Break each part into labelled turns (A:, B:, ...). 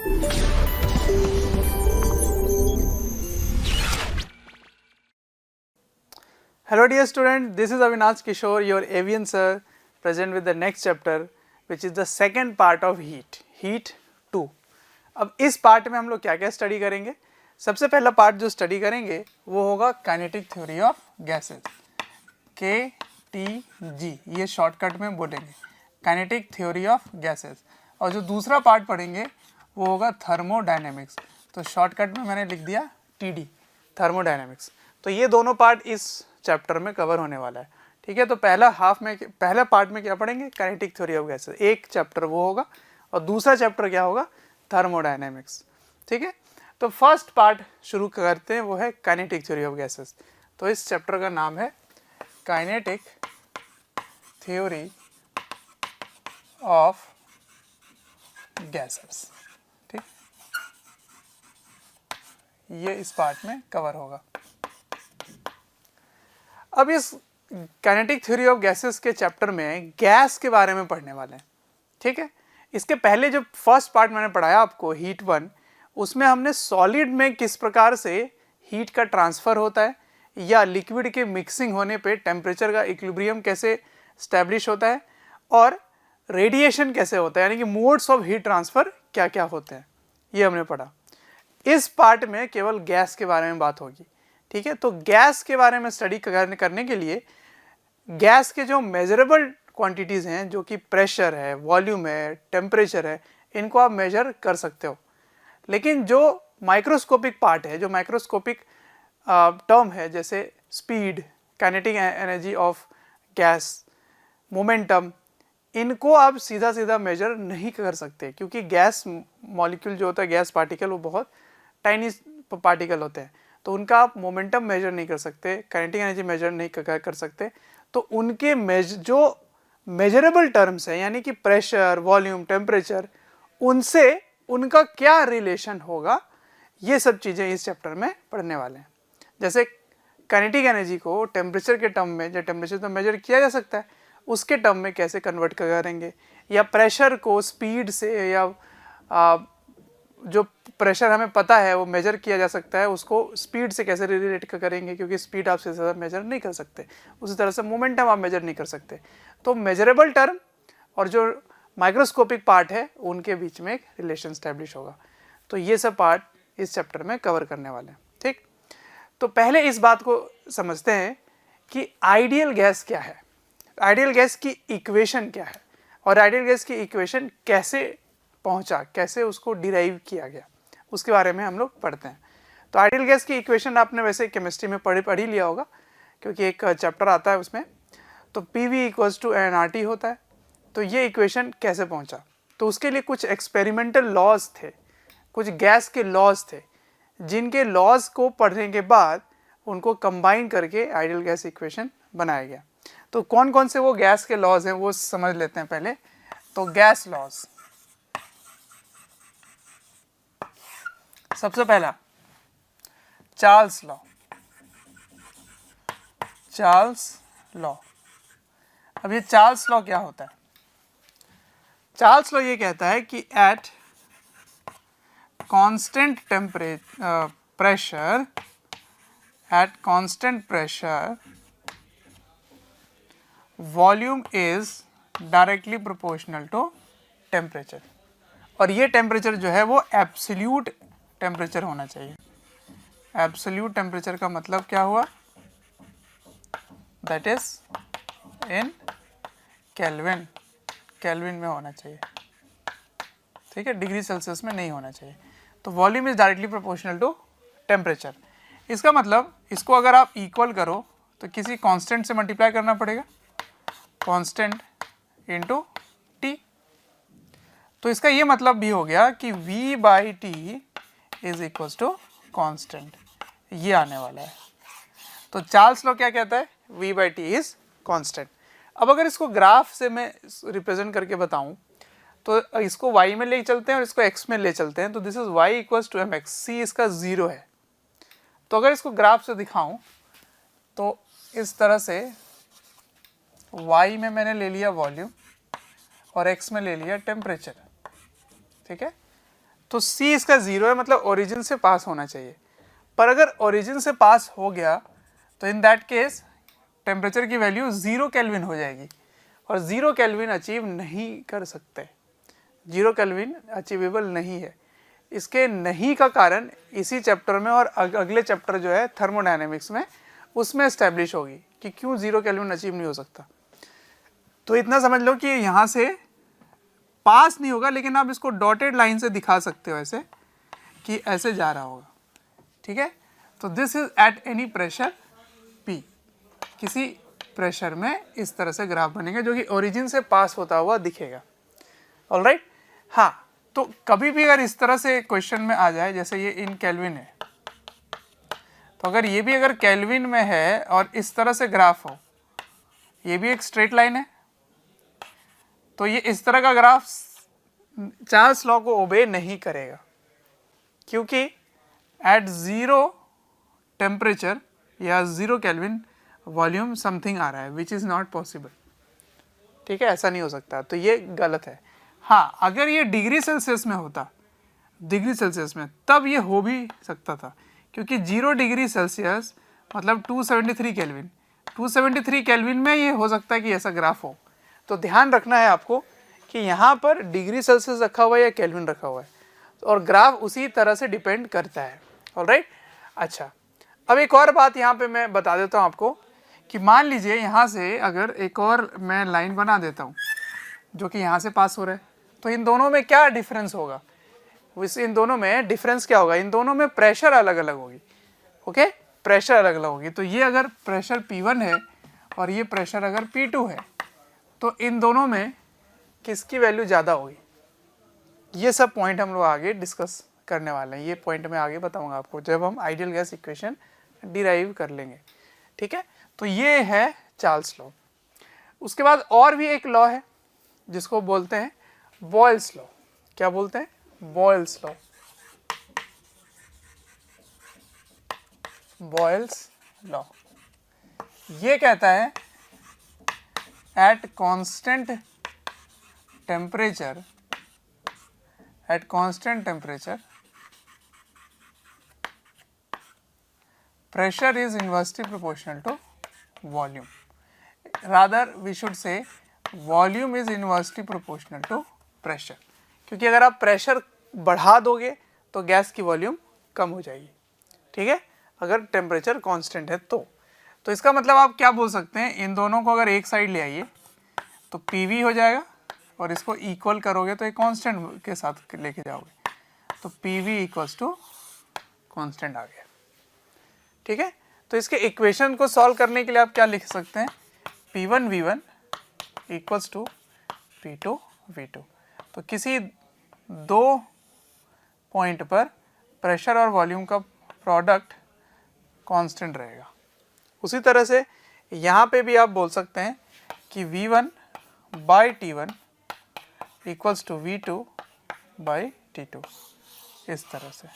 A: Hello dear student, this is Avinash Kishore, your avian sir, present with the next chapter which is the second part of heat 2. अब इस part में हम लोग क्या क्या study करेंगे? सबसे पहला पार्ट जो स्टडी करेंगे वो होगा kinetic theory of gases, KTG, ये शॉर्टकट में बोलेंगे, काइनेटिक थ्योरी ऑफ गैसेस। और जो दूसरा पार्ट पढ़ेंगे वो होगा थर्मोडायनेमिक्स, तो शॉर्टकट में मैंने लिख दिया TD, थर्मोडायनेमिक्स। तो ये दोनों पार्ट इस चैप्टर में कवर होने वाला है, ठीक है। तो पहला पार्ट में क्या पढ़ेंगे? काइनेटिक थ्योरी ऑफ गैसेस, एक चैप्टर वो होगा और दूसरा चैप्टर क्या होगा? थर्मोडायनेमिक्स, ठीक है। तो फर्स्ट पार्ट शुरू करते हैं, वो है काइनेटिक थ्योरी ऑफ गैसेस। तो इस चैप्टर का नाम है काइनेटिक थ्योरी ऑफ गैसेस, ठीक, ये इस पार्ट में कवर होगा। अब इस काइनेटिक थ्योरी ऑफ गैसेस के चैप्टर में गैस के बारे में पढ़ने वाले हैं, ठीक है। इसके पहले जो फर्स्ट पार्ट मैंने पढ़ाया आपको हीट 1, उसमें हमने सॉलिड में किस प्रकार से हीट का ट्रांसफ़र होता है या लिक्विड के मिक्सिंग होने पे टेम्परेचर का इक्विलिब्रियम कैसे स्टैब्लिश होता है और रेडिएशन कैसे होता है, यानी कि मोड्स ऑफ हीट ट्रांसफ़र क्या क्या होते हैं, ये हमने पढ़ा। इस पार्ट में केवल गैस के बारे में बात होगी, ठीक है। तो गैस के बारे में स्टडी करने के लिए गैस के जो मेजरेबल क्वांटिटीज़ हैं, जो कि प्रेशर है, वॉल्यूम है, टेम्परेचर है, इनको आप मेजर कर सकते हो। लेकिन जो माइक्रोस्कोपिक पार्ट है, जो माइक्रोस्कोपिक टर्म है, जैसे speed, kinetic energy of gas, momentum, इनको आप सीधा सीधा मेजर नहीं कर सकते, क्योंकि गैस मॉलिक्यूल जो होता है, गैस पार्टिकल, वो बहुत टाइनी पार्टिकल होते हैं, तो उनका आप मोमेंटम मेजर नहीं कर सकते, काइनेटिक एनर्जी मेजर नहीं कर सकते। तो उनके जो मेजरेबल टर्म्स हैं, यानी कि प्रेशर, वॉल्यूम, टेम्परेचर, उनसे उनका क्या रिलेशन होगा, ये सब चीज़ें इस चैप्टर में पढ़ने वाले हैं। जैसे काइनेटिक एनर्जी को टेम्परेचर के टर्म में, जो टेम्परेचर तो मेजर किया जा सकता है, उसके टर्म में कैसे कन्वर्ट करेंगे, या प्रेशर को स्पीड से, या जो प्रेशर हमें पता है वो मेजर किया जा सकता है, उसको स्पीड से कैसे रिलेट करेंगे, क्योंकि स्पीड आप से ज़्यादा मेजर नहीं कर सकते। उसी तरह से मोमेंटम आप मेजर नहीं कर सकते। तो मेजरेबल टर्म और जो माइक्रोस्कोपिक पार्ट है, उनके बीच में एक रिलेशन स्टैब्लिश होगा। तो ये सब पार्ट इस चैप्टर में कवर करने वाले हैं, ठीक। तो पहले इस बात को समझते हैं कि आइडियल गैस क्या है, आइडियल गैस की इक्वेशन क्या है, और आइडियल गैस की इक्वेशन कैसे पहुंचा, कैसे उसको डिराइव किया गया, उसके बारे में हम लोग पढ़ते हैं। तो आइडियल गैस की इक्वेशन आपने वैसे केमिस्ट्री में पढ़ ही लिया होगा, क्योंकि एक चैप्टर आता है उसमें। तो PV = nRT होता है। तो ये इक्वेशन कैसे पहुंचा? तो उसके लिए कुछ एक्सपेरिमेंटल लॉज थे, कुछ गैस के लॉज थे, जिनके लॉज को पढ़ने के बाद उनको कंबाइन करके आइडियल गैस इक्वेशन बनाया गया। तो कौन कौन से वो गैस के लॉज हैं वो समझ लेते हैं पहले। तो गैस लॉज, सबसे पहला चार्ल्स लॉ। अब ये चार्ल्स लॉ क्या होता है? चार्ल्स लॉ ये कहता है कि at constant pressure volume is directly proportional to temperature. और ये टेम्परेचर जो है वो एब्सोल्यूट टेम्परेचर होना चाहिए। एब्सोल्यूट टेम्परेचर का मतलब क्या हुआ? दैट इज इन केल्विन में होना चाहिए, ठीक है, डिग्री सेल्सियस में नहीं होना चाहिए। तो volume is directly proportional to temperature. इसका मतलब इसको अगर आप इक्वल करो तो किसी कांस्टेंट से मल्टीप्लाई करना पड़ेगा, कांस्टेंट इनटू T। तो इसका ये मतलब भी हो गया कि V/T is equal to constant, ये आने वाला है। तो चार्ल्स लॉ क्या कहता है? V/T is constant. अब अगर इसको ग्राफ से मैं रिप्रेजेंट करके बताऊं, तो इसको y में ले चलते हैं और इसको x में ले चलते हैं। तो this is y = mx, c इसका 0 है। तो अगर इसको ग्राफ से दिखाऊं तो इस तरह से y में मैंने ले लिया वॉल्यूम और x में ले लिया टेम्परेचर, ठीक है। तो C इसका 0 है, मतलब ओरिजिन से पास होना चाहिए। पर अगर ओरिजिन से पास हो गया तो इन दैट केस टेम्परेचर की वैल्यू 0 केल्विन हो जाएगी, और 0 केल्विन अचीव नहीं कर सकते, 0 केल्विन अचीवेबल नहीं है। इसके नहीं का कारण इसी चैप्टर में और अगले चैप्टर जो है थर्मोडायनेमिक्स में, उसमें एस्टैब्लिश होगी कि क्यों 0 केल्विन अचीव नहीं हो सकता। तो इतना समझ लो कि यहाँ से पास नहीं होगा, लेकिन आप इसको डॉटेड लाइन से दिखा सकते हो ऐसे कि ऐसे जा रहा होगा, ठीक है। तो this is at any pressure P, किसी प्रेशर में इस तरह से ग्राफ बनेगा जो कि ओरिजिन से पास होता हुआ दिखेगा। ऑलराइट, हाँ, तो कभी भी अगर इस तरह से क्वेश्चन में आ जाए, जैसे ये इन केल्विन है, तो अगर ये भी अगर केल्विन में है और इस तरह से ग्राफ हो, ये भी एक स्ट्रेट लाइन है, तो ये इस तरह का ग्राफ चार्ल्स लॉ को ओबे नहीं करेगा, क्योंकि एट 0 टेम्परेचर या 0 केल्विन वॉल्यूम समथिंग आ रहा है विच इज़ नॉट पॉसिबल, ठीक है, ऐसा नहीं हो सकता, तो ये गलत है। हाँ, अगर ये डिग्री सेल्सियस में होता, डिग्री सेल्सियस में, तब ये हो भी सकता था, क्योंकि 0 डिग्री सेल्सियस मतलब 273 केल्विन, 273 केल्विन में ये हो सकता है कि ऐसा ग्राफ हो। तो ध्यान रखना है आपको कि यहाँ पर डिग्री सेल्सियस रखा हुआ है या केल्विन रखा हुआ है, और ग्राफ उसी तरह से डिपेंड करता है। ऑलराइट, अच्छा, अब एक और बात यहाँ पे मैं बता देता हूँ आपको कि मान लीजिए यहाँ से अगर एक और मैं लाइन बना देता हूँ जो कि यहाँ से पास हो रहा है, तो इन दोनों में क्या डिफरेंस होगा, इन दोनों में डिफरेंस क्या होगा, इन दोनों में प्रेशर अलग अलग होगी। ओके, प्रेशर अलग अलग होगी। तो ये अगर प्रेशर P1 है और ये प्रेशर अगर P2 है, तो इन दोनों में किसकी वैल्यू ज़्यादा होगी, ये सब पॉइंट हम लोग आगे डिस्कस करने वाले हैं। ये पॉइंट मैं आगे बताऊंगा आपको जब हम आइडियल गैस इक्वेशन डिराइव कर लेंगे, ठीक है। तो ये है चार्ल्स लॉ। उसके बाद और भी एक लॉ है जिसको बोलते हैं बॉयल्स लॉ। क्या बोलते हैं? Boyle's law. बॉयल्स लॉ ये कहता है at constant temperature pressure is inversely proportional to volume. Rather we should say volume is inversely proportional to pressure, क्योंकि अगर आप प्रेशर बढ़ा दोगे तो गैस की वॉल्यूम कम हो जाएगी, ठीक है, अगर टेम्परेचर कांस्टेंट है तो इसका मतलब आप क्या बोल सकते हैं, इन दोनों को अगर एक साइड ले आइए तो PV हो जाएगा और इसको इक्वल करोगे तो एक कांस्टेंट के साथ लेके जाओगे, तो PV इक्वल्स टू कांस्टेंट आ गया, ठीक है। तो इसके इक्वेशन को सॉल्व करने के लिए आप क्या लिख सकते हैं, P1 V1 equals to P2 V2। तो किसी दो पॉइंट पर प्रेशर और वॉल्यूम का प्रोडक्ट कांस्टेंट रहेगा। उसी तरह से यहाँ पे भी आप बोल सकते हैं कि V1 by T1 equals to V2 by T2, इस तरह से।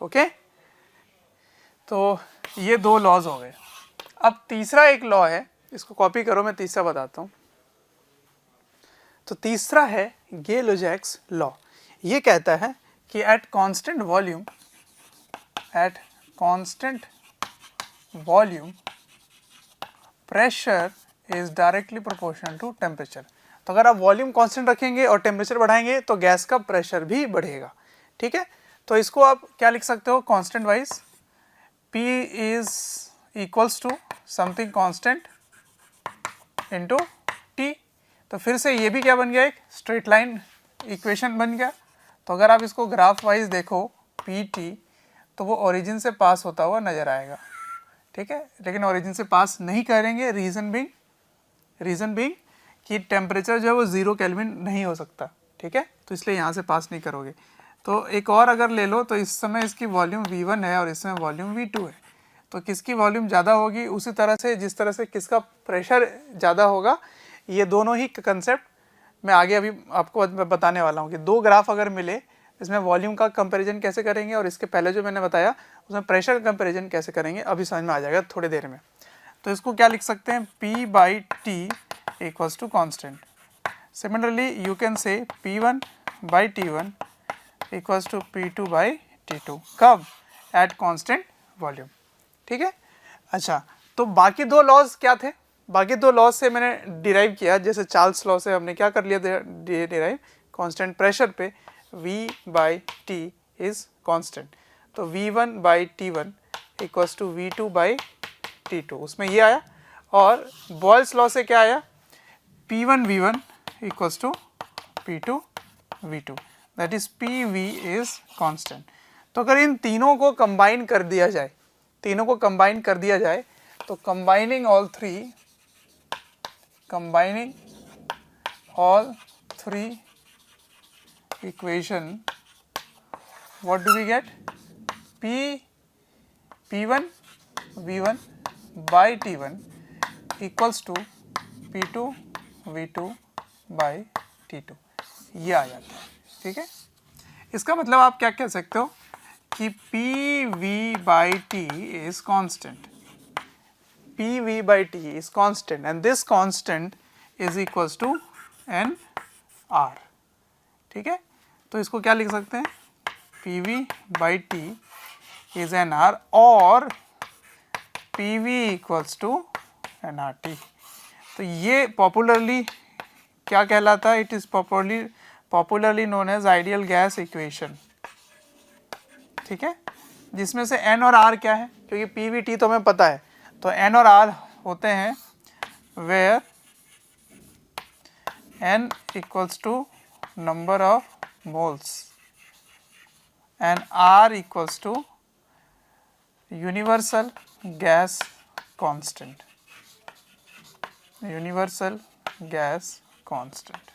A: ओके, तो ये दो लॉज हो गए। अब तीसरा एक लॉ है, इसको कॉपी करो, मैं तीसरा बताता हूँ। तो तीसरा है गे-लेजैक्स लॉ। ये कहता है कि at constant volume pressure is directly proportional to temperature. तो अगर आप वॉल्यूम कांस्टेंट रखेंगे और टेम्परेचर बढ़ाएंगे तो गैस का प्रेशर भी बढ़ेगा, ठीक है। तो इसको आप क्या लिख सकते हो, constant wise P is equals to something constant into T। तो फिर से ये भी क्या बन गया, एक स्ट्रेट लाइन इक्वेशन बन गया। तो अगर आप इसको ग्राफ वाइज देखो PT, तो वो ओरिजिन से पास होता हुआ नजर आएगा, ठीक है, लेकिन ओरिजिन से पास नहीं करेंगे। रीज़न बिंग कि टेम्परेचर जो है वो 0 केल्विन नहीं हो सकता, ठीक है, तो इसलिए यहाँ से पास नहीं करोगे। तो एक और अगर ले लो, तो इस समय इसकी वॉल्यूम V1 है और इस समय वॉल्यूम V2 है, तो किसकी वॉल्यूम ज़्यादा होगी, उसी तरह से जिस तरह से किसका प्रेशर ज़्यादा होगा। ये दोनों ही कंसेप्ट मैं आगे अभी आपको बताने वाला हूँ कि दो ग्राफ अगर मिले, इसमें वॉल्यूम का कंपैरिजन कैसे करेंगे और इसके पहले जो मैंने बताया उसमें प्रेशर का कंपैरिजन कैसे करेंगे, अभी समझ में आ जाएगा थोड़ी देर में। तो इसको क्या लिख सकते हैं, P by T equals to constant. Similarly you can say P1 by T1 equals to P2 by T2। कब? Eight constant volume. ठीक है। अच्छा, तो बाकी दो लॉज क्या थे? बाकी दो लॉज से मैंने डिराइव किया, जैसे चार्ल्स लॉ से हमने क्या कर लिया डिराइव, कांस्टेंट प्रेशर पे V by T is constant, तो V1 by T1 equals to V2 by T2, उसमें ये आया। और बॉयल्स लॉ से क्या आया, P1 V1 equals to P2 V2, that is PV is constant. तो अगर इन तीनों को कंबाइन कर दिया जाए, तो combining all three equation, what do we get? P1 V1 by T1 equals to P2 V2 by T2, ये आ जाता है। ठीक है, इसका मतलब आप क्या कह सकते हो कि PV by T is constant, PV by T is constant and this constant is equals to NR। ठीक है, तो इसको क्या लिख सकते हैं, PV by T is NR और PV equals to NRT। तो ये पॉपुलरली क्या कहलाता है, it is popularly known as ideal gas equation. ठीक है, जिसमें से N और R क्या है, क्योंकि PV T तो हमें पता है, तो N और R होते हैं where N equals to number of moles and R equals to universal gas constant, universal gas constant।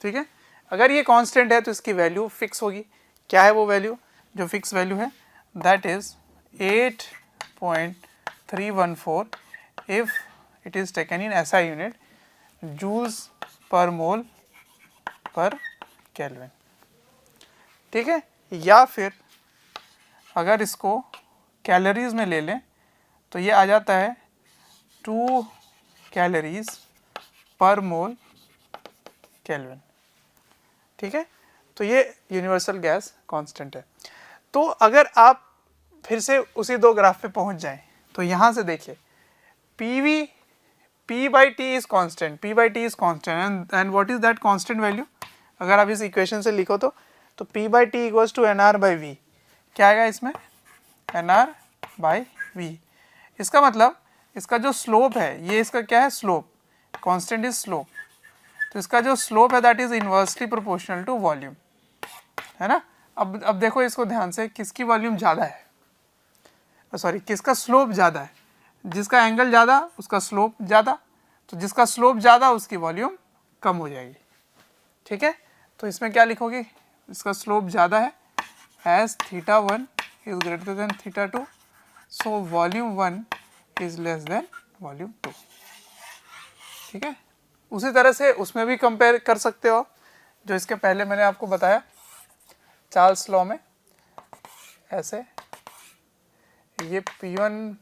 A: ठीक है, अगर ये कांस्टेंट है तो इसकी वैल्यू फिक्स होगी। क्या है वो वैल्यू, जो फिक्स वैल्यू है, that is 8.314 if it is taken in SI unit, joules per mole पर केल्विन। ठीक है, या फिर अगर इसको कैलोरीज में ले लें तो ये आ जाता है 2 कैलोरीज पर मोल केल्विन। ठीक है, तो ये यूनिवर्सल गैस कांस्टेंट है। तो अगर आप फिर से उसी दो ग्राफ पे पहुंच जाएं तो यहाँ से देखिए, P by T is constant, P by T is constant and what is that constant value, अगर आप इस इक्वेशन से लिखो तो P by T equals to NR by V, क्या आएगा इसमें, NR बाई V। इसका मतलब इसका जो स्लोप है, ये इसका क्या है, स्लोप, कांस्टेंट इज स्लोप, तो इसका जो स्लोप है that is inversely proportional to volume, है ना। अब देखो इसको ध्यान से, किसकी वॉल्यूम ज़्यादा है, सॉरी किसका स्लोप ज़्यादा है, जिसका एंगल ज़्यादा उसका स्लोप ज़्यादा, तो जिसका स्लोप ज़्यादा उसकी वॉल्यूम कम हो जाएगी। ठीक है, तो इसमें क्या लिखोगे, इसका स्लोप ज़्यादा है, as θ1 is greater than θ2, so volume 1 is less than volume 2। ठीक है, उसी तरह से उसमें भी कंपेयर कर सकते हो, जो इसके पहले मैंने आपको बताया चार्ल्स लॉ में, ऐसे ये P1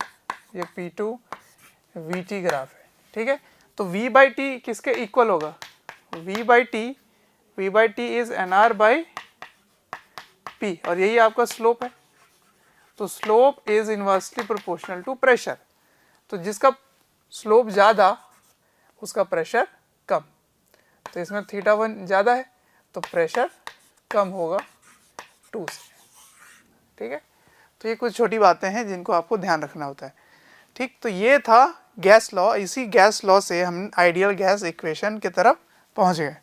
A: ये P2 VT ग्राफ है। ठीक है, तो V बाई टी किसके इक्वल होगा, V by T is NR by P, और यही आपका स्लोप है, तो slope is inversely proportional to pressure, तो जिसका स्लोप ज़्यादा उसका प्रेशर कम, तो इसमें θ1 ज़्यादा है तो प्रेशर कम होगा 2 से। ठीक है, तो ये कुछ छोटी बातें हैं जिनको आपको ध्यान रखना होता है। ठीक, तो ये था गैस लॉ, इसी गैस लॉ से हम आइडियल गैस इक्वेशन की तरफ पहुंच गए।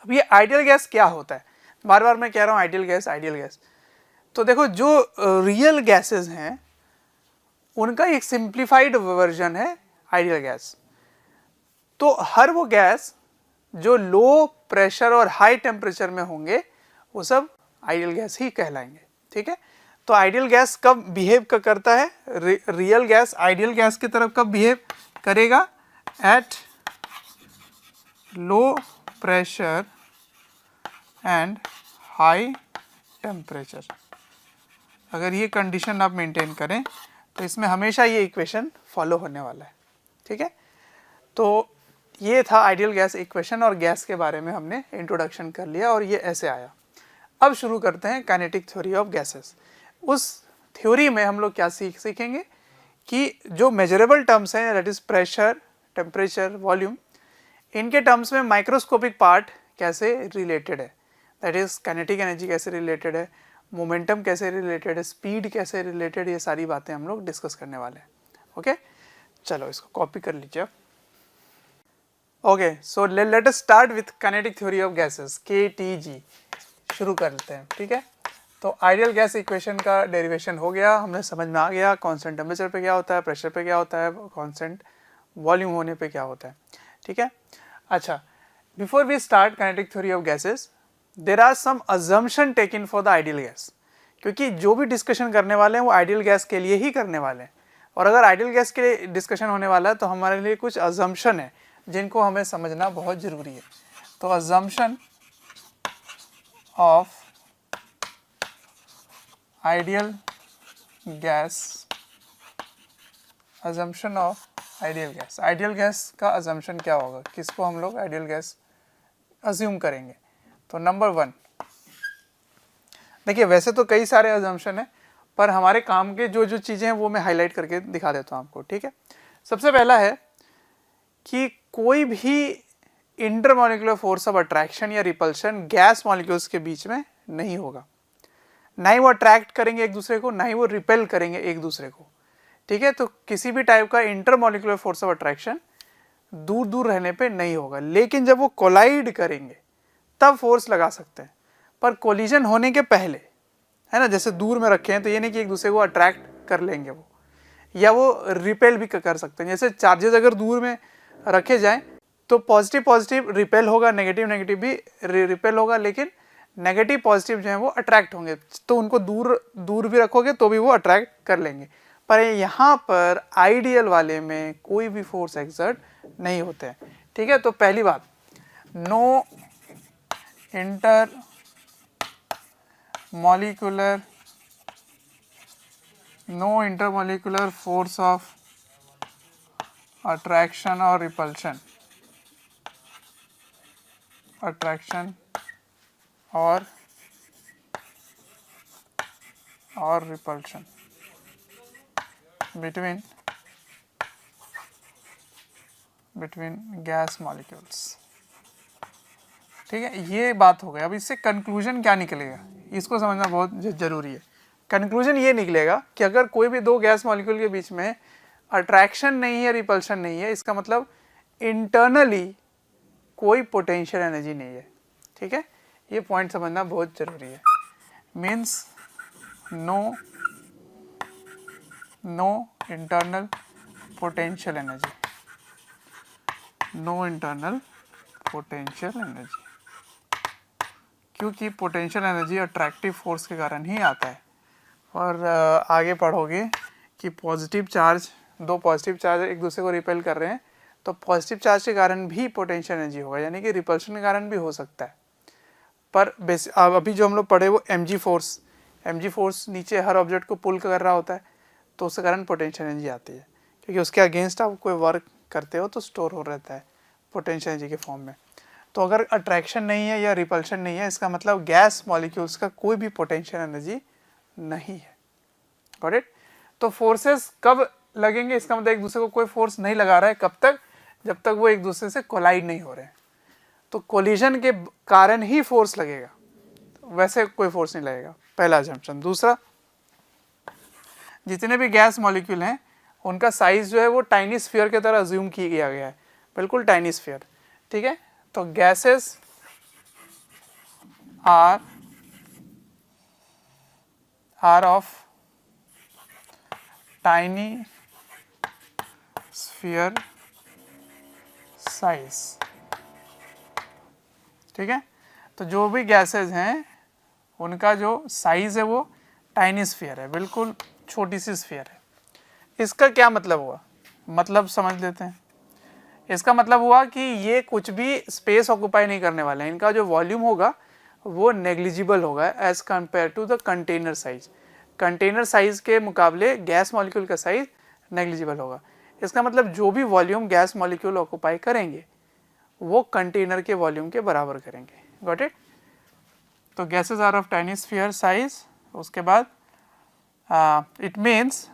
A: अब ये आइडियल गैस क्या होता है, बार बार मैं कह रहा हूँ आइडियल गैस। तो देखो, जो रियल गैसेस हैं उनका एक सिंप्लीफाइड वर्जन है आइडियल गैस। तो हर वो गैस जो लो प्रेशर और हाई टेम्परेचर में होंगे वो सब आइडियल गैस ही कहलाएंगे। ठीक है, तो आइडियल गैस कब बिहेव करता है, रियल गैस आइडियल गैस की तरफ कब बिहेव करेगा, at low pressure and high temperature. अगर ये कंडीशन आप मेंटेन करें तो इसमें हमेशा ये इक्वेशन फॉलो होने वाला है। ठीक है, तो ये था आइडियल गैस इक्वेशन और गैस के बारे में हमने इंट्रोडक्शन कर लिया और ये ऐसे आया। अब शुरू करते हैं काइनेटिक थ्योरी ऑफ गैसेस। उस थ्योरी में हम लोग क्या सीखेंगे कि जो मेजरेबल टर्म्स हैं that is pressure, temperature, volume, इनके टर्म्स में माइक्रोस्कोपिक पार्ट कैसे रिलेटेड है, दैट इज काइनेटिक एनर्जी कैसे रिलेटेड है, मोमेंटम कैसे रिलेटेड है, स्पीड कैसे रिलेटेड, ये सारी बातें हम लोग डिस्कस करने वाले हैं। ओके, चलो इसको कॉपी कर लीजिए आप। Okay, so let us start with kinetic theory of gases, KTG। शुरू कर लेते हैं, ठीक है। तो आइडियल गैस इक्वेशन का डेरिवेशन हो गया, हमें समझ में आ गया कांस्टेंट टेम्परेचर पे क्या होता है, प्रेशर पे क्या होता है, कांस्टेंट वॉल्यूम होने पे क्या होता है, ठीक है। अच्छा, before we start kinetic theory of gases, there are some assumption taken for the ideal gas, क्योंकि जो भी डिस्कशन करने वाले हैं वो आइडियल गैस के लिए ही करने वाले हैं, और अगर आइडियल गैस के लिए डिस्कशन होने वाला है तो हमारे लिए कुछ अजम्पशन है जिनको हमें समझना बहुत ज़रूरी है। तो assumption of ideal gas, assumption of ideal gas, ideal gas का अजम्पशन क्या होगा, किसको हम लोग आइडियल गैस अज्यूम करेंगे। तो नंबर 1, देखिए वैसे तो कई सारे अजम्पशन है, पर हमारे काम के जो जो चीज़ें हैं वो मैं हाईलाइट करके दिखा देता हूँ आपको, ठीक है। सबसे पहला है कि कोई भी इंटरमॉलिक्यूलर फोर्स ऑफ अट्रैक्शन या रिपल्शन गैस मॉलिक्यूल्स के बीच में नहीं होगा, ना ही वो अट्रैक्ट करेंगे एक दूसरे को, ना ही वो रिपेल करेंगे एक दूसरे को, ठीक है। तो किसी भी टाइप का इंटरमॉलिक्यूलर फोर्स ऑफ अट्रैक्शन दूर दूर रहने पे नहीं होगा, लेकिन जब वो कोलाइड करेंगे तब फोर्स लगा सकते हैं, पर कोलिजन होने के पहले, है ना, जैसे दूर में रखे हैं तो ये नहीं कि एक दूसरे को अट्रैक्ट कर लेंगे वो, या वो रिपेल भी कर सकते हैं। जैसे चार्जेस अगर दूर में रखे जाएं तो पॉजिटिव पॉजिटिव रिपेल होगा, नेगेटिव नेगेटिव भी रिपेल होगा, लेकिन नेगेटिव पॉजिटिव जो है वो अट्रैक्ट होंगे, तो उनको दूर दूर भी रखोगे तो भी वो अट्रैक्ट कर लेंगे। पर यहाँ पर आइडियल वाले में कोई भी फोर्स एक्सर्ट नहीं होते हैं, ठीक है। तो पहली बात, no intermolecular force of attraction और रिपल्शन, अट्रैक्शन और रिपल्शन बिटवीन गैस मॉलिक्यूल्स, ठीक है। ये बात हो गई। अब इससे कंक्लूजन क्या निकलेगा, इसको समझना बहुत जरूरी है। कंक्लूजन ये निकलेगा कि अगर कोई भी दो गैस मॉलिक्यूल के बीच में अट्रैक्शन नहीं है, रिपल्शन नहीं है, इसका मतलब इंटरनली कोई पोटेंशियल एनर्जी नहीं है, ठीक है। ये पॉइंट समझना बहुत जरूरी है। Means no internal potential energy, no internal potential energy, क्योंकि पोटेंशियल एनर्जी अट्रैक्टिव फोर्स के कारण ही आता है। और आगे पढ़ोगे कि पॉजिटिव चार्ज, दो पॉजिटिव चार्ज एक दूसरे को रिपेल कर रहे हैं तो पॉजिटिव चार्ज के कारण भी पोटेंशियल एनर्जी होगा, यानी कि रिपल्शन के कारण भी हो सकता है। पर अभी जो हम लोग पढ़े वो mg फोर्स नीचे हर ऑब्जेक्ट को पुल कर रहा होता है, तो उसके कारण पोटेंशियल एनर्जी आती है, क्योंकि उसके अगेंस्ट आप कोई वर्क करते हो तो स्टोर हो रहता है पोटेंशियल एनर्जी के फॉर्म में। तो अगर अट्रैक्शन नहीं है या रिपल्शन नहीं है, इसका मतलब गैस मॉलिक्यूल्स का कोई भी पोटेंशियल एनर्जी नहीं है। Got it. तो फोर्सेस कब लगेंगे, इसका मतलब एक दूसरे को कोई फोर्स नहीं लगा रहा है, कब तक, जब तक वो एक दूसरे से कोलाइड नहीं हो रहे हैं। तो कोलिजन के कारण ही फोर्स लगेगा, वैसे कोई फोर्स नहीं लगेगा, पहला अजम्पशन। दूसरा, जितने भी गैस मॉलिक्यूल हैं उनका साइज जो है वो टाइनी स्फीयर की तरह अज्यूम किया गया है, बिल्कुल टाइनी स्फीयर, ठीक है। तो gases are of tiny sphere size, ठीक है। तो जो भी गैसेस हैं उनका जो साइज है वो टाइनी स्फीयर है, बिल्कुल छोटी सी स्फीयर है। इसका क्या मतलब हुआ, मतलब समझ लेते हैं। इसका मतलब हुआ कि ये कुछ भी स्पेस ऑक्यूपाई नहीं करने वाले हैं, इनका जो वॉल्यूम होगा वो नेग्लिजिबल होगा as compare to the container size. Container size के मुकाबले गैस मॉलिक्यूल का साइज नेग्लिजिबल होगा। इसका मतलब जो भी वॉल्यूम गैस मॉलिक्यूल ऑक्यूपाई करेंगे वो कंटेनर के वॉल्यूम के बराबर करेंगे। Got it? तो gases are of tiny sphere size, उसके बाद इट मीन्स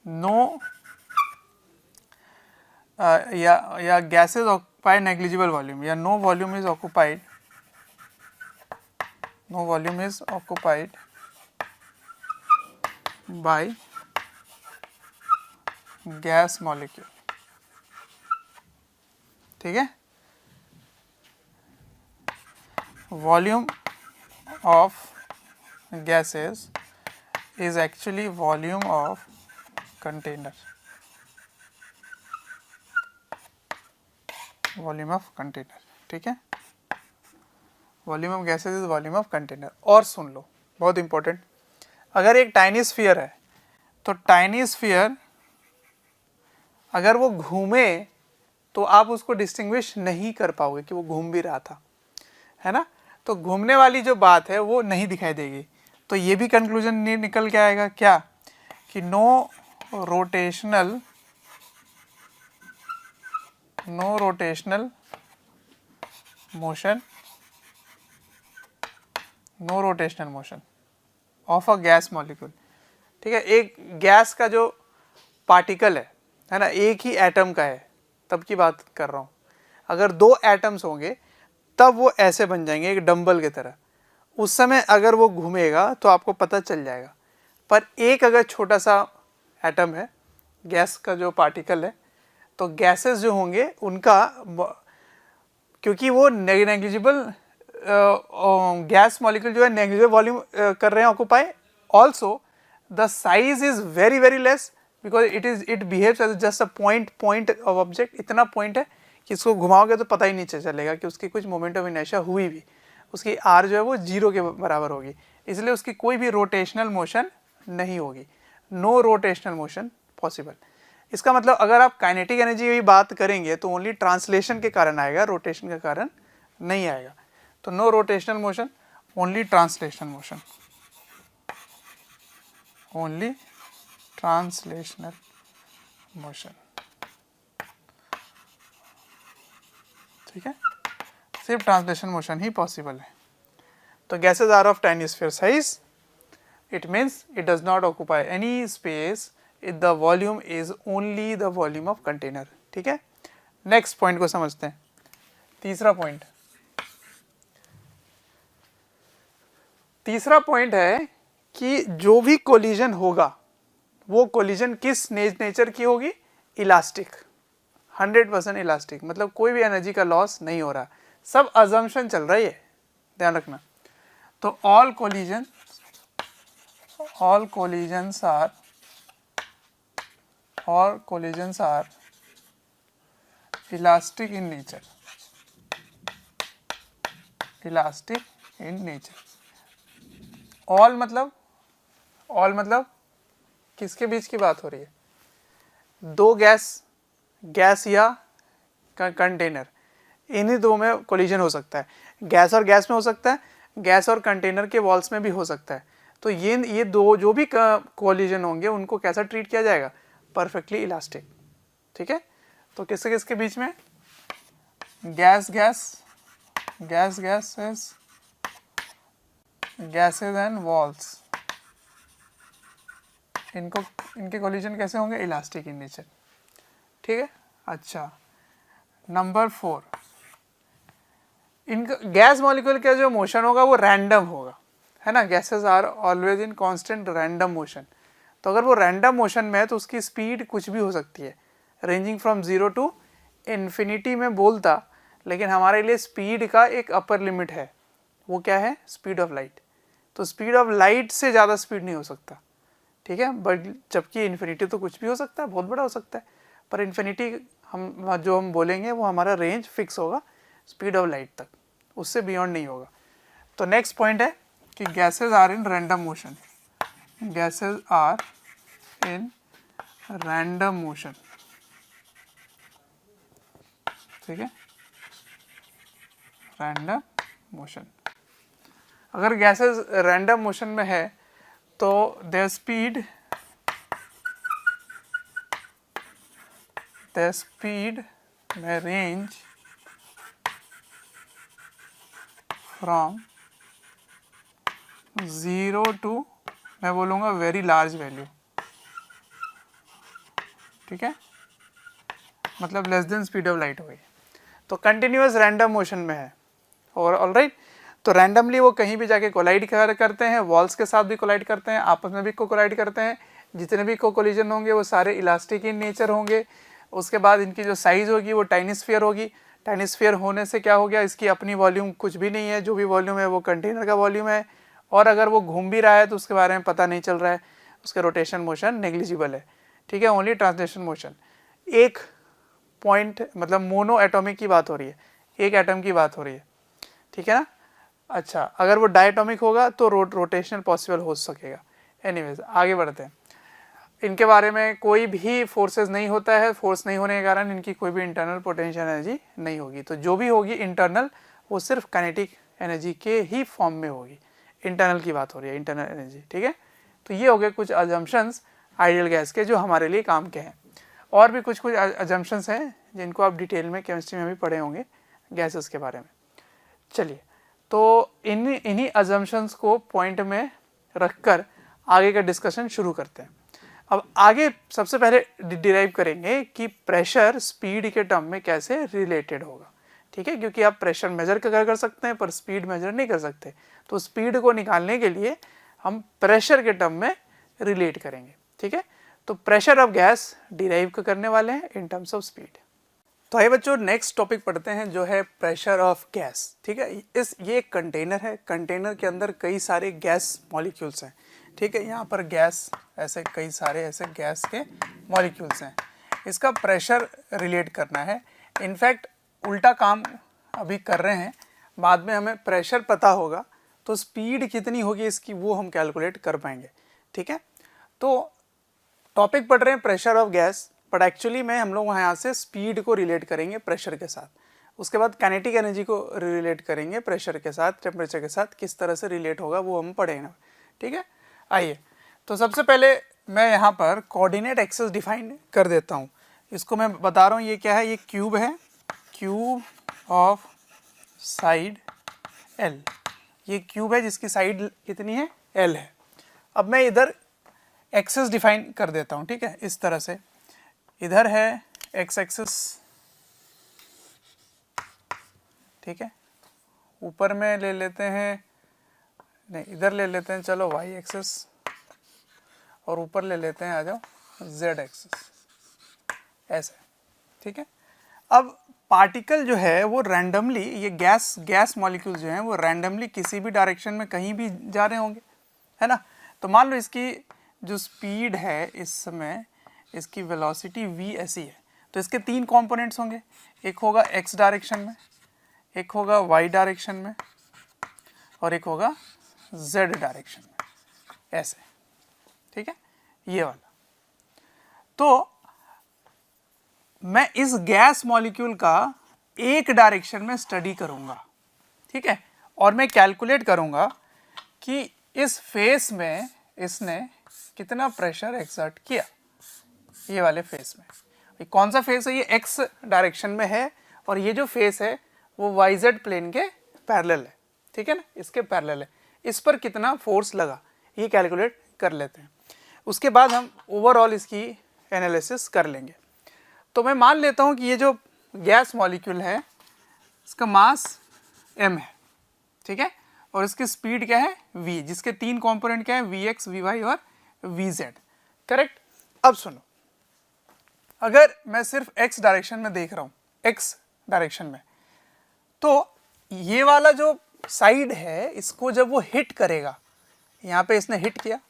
A: नो या gases occupy negligible volume, या no volume is occupied by gas molecule। ठीक है, volume of gases is actually volume of container, volume of container. ठीक है, volume of gases is volume of container. और सुन लो, बहुत important, अगर एक टाइनी स्फीयर है तो टाइनी स्फीयर अगर वो घूमे तो आप उसको डिस्टिंग्विश नहीं कर पाओगे कि वो घूम भी रहा था, है ना। तो घूमने वाली जो बात है वो नहीं दिखाई देगी। तो ये भी कंक्लूजन निकल के आएगा क्या, कि no rotational motion of a gas molecule. ठीक है, एक गैस का जो पार्टिकल है ना, एक ही एटम का है, तब की बात कर रहा हूँ। अगर दो एटम्स होंगे तब वो ऐसे बन जाएंगे एक डंबल की तरह, उस समय अगर वो घूमेगा तो आपको पता चल जाएगा। पर एक अगर छोटा सा एटम है, गैस का जो पार्टिकल है, तो गैसेस जो होंगे उनका, क्योंकि वो नेग्लिजिबल गैस मॉलिक्यूल जो है नेग्लिजिबल वॉल्यूम कर रहे हैं occupy, also the size is very very less because it behaves as just a point of object. इतना पॉइंट है कि इसको घुमाओगे तो पता ही नहीं चलेगा कि उसकी कुछ मोमेंट ऑफ इनर्शिया हुई भी, उसकी आर जो है वो 0 के बराबर होगी, इसलिए उसकी कोई भी रोटेशनल मोशन नहीं होगी। No rotational motion possible. इसका मतलब अगर आप काइनेटिक एनर्जी की बात करेंगे तो ओनली ट्रांसलेशन के कारण आएगा, रोटेशन के कारण नहीं आएगा। तो no rotational motion, only translational motion, only translational motion. ठीक है, सिर्फ ट्रांसलेशन मोशन ही पॉसिबल है। तो gases are of tiny sphere size, it means it does not occupy any space if the volume is only the volume of container। ठीक है, next point को समझते हैं। तीसरा पॉइंट है कि जो भी कोलिजन होगा वो कोलिजन किस नेचर की होगी, इलास्टिक, 100% इलास्टिक, मतलब कोई भी एनर्जी का लॉस नहीं हो रहा, सब अजम्पशन चल रही है, ध्यान रखना। तो all collisions are elastic in nature, all मतलब किसके बीच की बात हो रही है, दो गैस या कंटेनर, इन्हीं दो में कोलिजन हो सकता है। गैस और गैस में हो सकता है, गैस और कंटेनर के वॉल्स में भी हो सकता है। तो ये दो जो भी कोलिजन होंगे उनको कैसा ट्रीट किया जाएगा, परफेक्टली इलास्टिक। ठीक है, तो किसके किसके बीच में, गैसेस एंड वॉल्स, इनके कोलिजन कैसे होंगे, इलास्टिक इन नेचर। ठीक है, अच्छा नंबर 4, इनका गैस मॉलिक्यूल का जो मोशन होगा वो रैंडम होगा, है ना। Gases are always in constant random motion. तो अगर वो रैंडम मोशन में है तो उसकी स्पीड कुछ भी हो सकती है, रेंजिंग फ्रॉम 0 टू इन्फिनिटी में बोलता, लेकिन हमारे लिए स्पीड का एक अपर लिमिट है, वो क्या है, स्पीड ऑफ लाइट। तो स्पीड ऑफ लाइट से ज़्यादा स्पीड नहीं हो सकता। ठीक है, बट जबकि इन्फिनिटी तो कुछ भी हो सकता है, बहुत बड़ा हो सकता है, पर इन्फिनिटी हम बोलेंगे वो हमारा रेंज फिक्स होगा स्पीड ऑफ लाइट तक, उससे बियॉन्ड नहीं होगा। तो नेक्स्ट पॉइंट है कि gases are in random motion, gases are in random motion. ठीक है, रैंडम मोशन, अगर गैसेज रैंडम मोशन में है तो their speed may range from 0 to मैं बोलूँगा वेरी लार्ज वैल्यू, ठीक है, मतलब less than speed of light हो गई। तो कंटिन्यूअस रैंडम मोशन में है और ऑलराइट, तो रैंडमली वो कहीं भी जाके कोलाइड करते हैं, वॉल्स के साथ भी कोलाइड करते हैं, आपस में भी कोलाइड करते हैं। जितने भी कोलिजन होंगे वो सारे इलास्टिक इन नेचर होंगे। उसके बाद इनकी जो साइज़ होगी वो टाइनी स्फीयर होगी। टाइनी स्फीयर होने से क्या हो गया, इसकी अपनी वॉल्यूम कुछ भी नहीं है, जो भी वॉल्यूम है वो कंटेनर का वॉल्यूम है, और अगर वो घूम भी रहा है तो उसके बारे में पता नहीं चल रहा है, उसके रोटेशन मोशन नेग्लिजिबल है, ठीक है, ओनली ट्रांसलेशन मोशन। एक पॉइंट मतलब मोनो एटॉमिक की बात हो रही है, एक एटम की बात हो रही है, ठीक है ना। अच्छा, अगर वो डायटोमिक होगा तो रोटेशनल पॉसिबल हो सकेगा। एनीवेज आगे बढ़ते हैं। इनके बारे में कोई भी फोर्सेस नहीं होता है, फोर्स नहीं होने के कारण इनकी कोई भी इंटरनल पोटेंशियल एनर्जी नहीं होगी। तो जो भी होगी इंटरनल वो सिर्फ काइनेटिक एनर्जी के ही फॉर्म में होगी। इंटरनल की बात हो रही है, इंटरनल एनर्जी, ठीक है। तो ये हो गए कुछ अजम्पशंस आइडियल गैस के जो हमारे लिए काम के हैं। और भी कुछ अजम्पशंस हैं जिनको आप डिटेल में केमिस्ट्री में भी पढ़े होंगे गैसेस के बारे में। चलिए, तो इन्हीं अजम्पशंस को पॉइंट में रखकर आगे का डिस्कशन शुरू करते हैं। अब आगे सबसे पहले डिराइव करेंगे कि प्रेशर स्पीड के टर्म में कैसे रिलेटेड होगा, ठीक है, क्योंकि आप प्रेशर मेजर कर सकते हैं पर स्पीड मेजर नहीं कर सकते। तो स्पीड को निकालने के लिए हम प्रेशर के टर्म में रिलेट करेंगे, ठीक है। तो प्रेशर ऑफ गैस डिराइव करने वाले हैं इन टर्म्स ऑफ स्पीड। तो आइए बच्चों नेक्स्ट टॉपिक पढ़ते हैं जो है प्रेशर ऑफ गैस, ठीक है। ये एक कंटेनर है, कंटेनर के अंदर कई सारे गैस मॉलिक्यूल्स हैं, ठीक है। यहाँ पर गैस ऐसे कई सारे ऐसे गैस के मॉलिक्यूल्स हैं, इसका प्रेशर रिलेट करना है। इनफैक्ट उल्टा काम अभी कर रहे हैं, बाद में हमें प्रेशर पता होगा तो स्पीड कितनी होगी इसकी वो हम कैलकुलेट कर पाएंगे, ठीक है। तो टॉपिक पढ़ रहे हैं pressure of gas, but actually में हम लोग यहाँ से स्पीड को रिलेट करेंगे प्रेशर के साथ। उसके बाद काइनेटिक एनर्जी को रिलेट करेंगे प्रेशर के साथ, टेम्परेचर के साथ किस तरह से रिलेट होगा वो हम पढ़ेंगे, ठीक है। आइए, तो सबसे पहले मैं यहाँ पर कोऑर्डिनेट एक्सिस डिफाइन कर देता हूँ। इसको मैं बता रहा हूँ ये क्या है, ये क्यूब है, क्यूब ऑफ साइड एल। ये क्यूब है जिसकी साइड कितनी है, एल है। अब मैं इधर एक्सिस डिफाइन कर देता हूँ, ठीक है, इस तरह से। इधर है एक्स एक्सिस, ठीक है, ऊपर में ले लेते हैं, नहीं इधर ले लेते हैं, चलो वाई एक्सिस, और ऊपर ले लेते हैं, आ जाओ जेड एक्सिस, ऐसे, ठीक है। अब पार्टिकल जो है वो रैंडमली, ये गैस मॉलिक्यूल जो हैं वो रैंडमली किसी भी डायरेक्शन में कहीं भी जा रहे होंगे, है ना। तो मान लो इसकी जो स्पीड है इस समय, इसकी वेलोसिटी v ऐसी है, तो इसके तीन कंपोनेंट्स होंगे, एक होगा x डायरेक्शन में, एक होगा y डायरेक्शन में, और एक होगा z डायरेक्शन में, ऐसे, ठीक है, ये वाला। तो मैं इस गैस मॉलिक्यूल का एक डायरेक्शन में स्टडी करूंगा, ठीक है, और मैं कैलकुलेट करूंगा कि इस फेस में इसने कितना प्रेशर एक्सर्ट किया, ये वाले फेस में। ये कौन सा फेस है, ये एक्स डायरेक्शन में है, और ये जो फेस है वो वाई जेड प्लेन के पैरेलल है, ठीक है ना, इसके पैरेलल है। इस पर कितना फोर्स लगा ये कैलकुलेट कर लेते हैं। उसके बाद हम ओवरऑल इसकी एनालिसिस कर लेंगे। तो मैं मान लेता हूँ कि ये जो गैस मॉलिक्यूल है इसका मास m है, ठीक है, और इसकी स्पीड क्या है v, जिसके तीन कंपोनेंट क्या है vx, vy और vz, करेक्ट। अब सुनो, अगर मैं सिर्फ x डायरेक्शन में देख रहा हूँ, x डायरेक्शन में, तो ये वाला जो साइड है इसको जब वो हिट करेगा, यहाँ पे इसने हिट किया,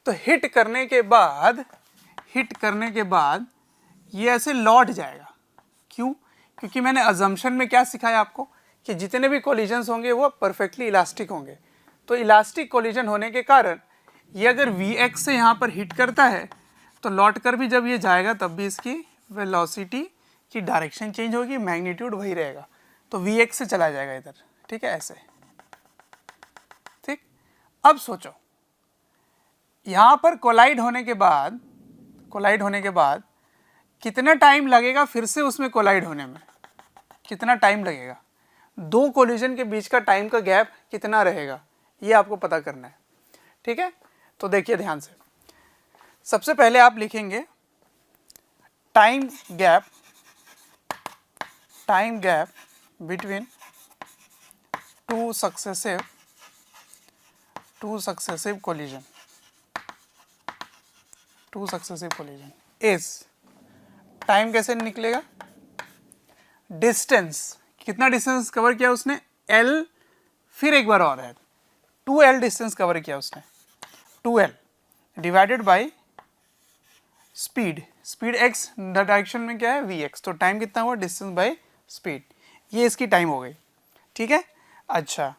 A: तो हिट करने के बाद ये ऐसे लौट जाएगा। क्यों? क्योंकि मैंने अजम्पशन में क्या सिखाया आपको कि जितने भी कोलिजन्स होंगे वो परफेक्टली इलास्टिक होंगे। तो इलास्टिक कोलिजन होने के कारण ये अगर Vx से यहाँ पर हिट करता है तो लौट कर भी जब ये जाएगा तब भी इसकी वेलोसिटी की डायरेक्शन चेंज होगी, मैग्नीट्यूड वही रहेगा, तो Vx से चला जाएगा इधर, ठीक है, ऐसे, ठीक। अब सोचो यहाँ पर कोलाइड होने के बाद कितना टाइम लगेगा फिर से उसमें कोलाइड होने में, कितना टाइम लगेगा? दो कोलिजन के बीच का टाइम का गैप कितना रहेगा, ये आपको पता करना है। ठीक है, तो देखिए ध्यान से, सबसे पहले आप लिखेंगे time gap between two successive collision is, time कैसे निकलेगा, डिस्टेंस, कितना डिस्टेंस कवर किया उसने, L, फिर एक बार और है 2L डिस्टेंस कवर किया उसने, 2L divided by speed x direction में क्या है vx, तो टाइम कितना हुआ, डिस्टेंस बाय स्पीड, ये इसकी टाइम हो गई। ठीक है, अच्छा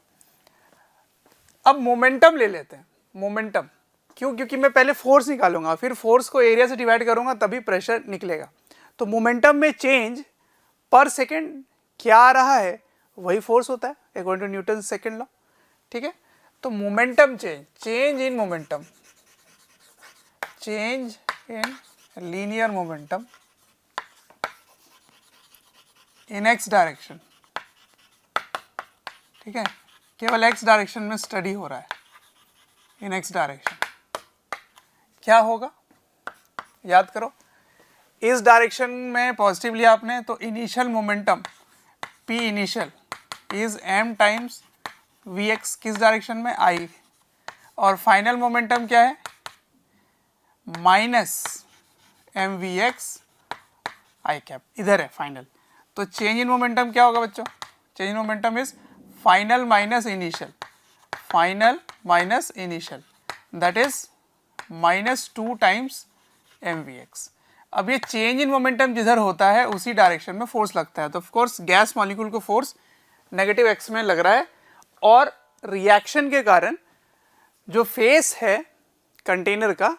A: अब मोमेंटम ले लेते हैं। मोमेंटम क्यों, क्योंकि मैं पहले फोर्स निकालूंगा, फिर फोर्स को एरिया से डिवाइड करूंगा, तभी प्रेशर निकलेगा। तो मोमेंटम में चेंज पर सेकेंड क्या आ रहा है, वही फोर्स होता है according to Newton second law. ठीक है, तो momentum change in momentum, change in linear momentum in X direction. ठीक है, केवल एक्स डायरेक्शन में स्टडी हो रहा है, इन एक्स डायरेक्शन क्या होगा, याद करो, इस डायरेक्शन में पॉजिटिव लिया आपने तो initial momentum P initial is m times Vx, किस डायरेक्शन में I, और फाइनल मोमेंटम क्या है माइनस mvx I कैप, इधर है फाइनल। तो चेंज इन मोमेंटम क्या होगा बच्चों, change in momentum is final minus initial, that is -2 times mvx। अब ये चेंज इन मोमेंटम जिधर होता है उसी डायरेक्शन में फोर्स लगता है, तो ऑफ कोर्स गैस मॉलिक्यूल को फोर्स नेगेटिव x में लग रहा है, और रिएक्शन के कारण जो फेस है कंटेनर का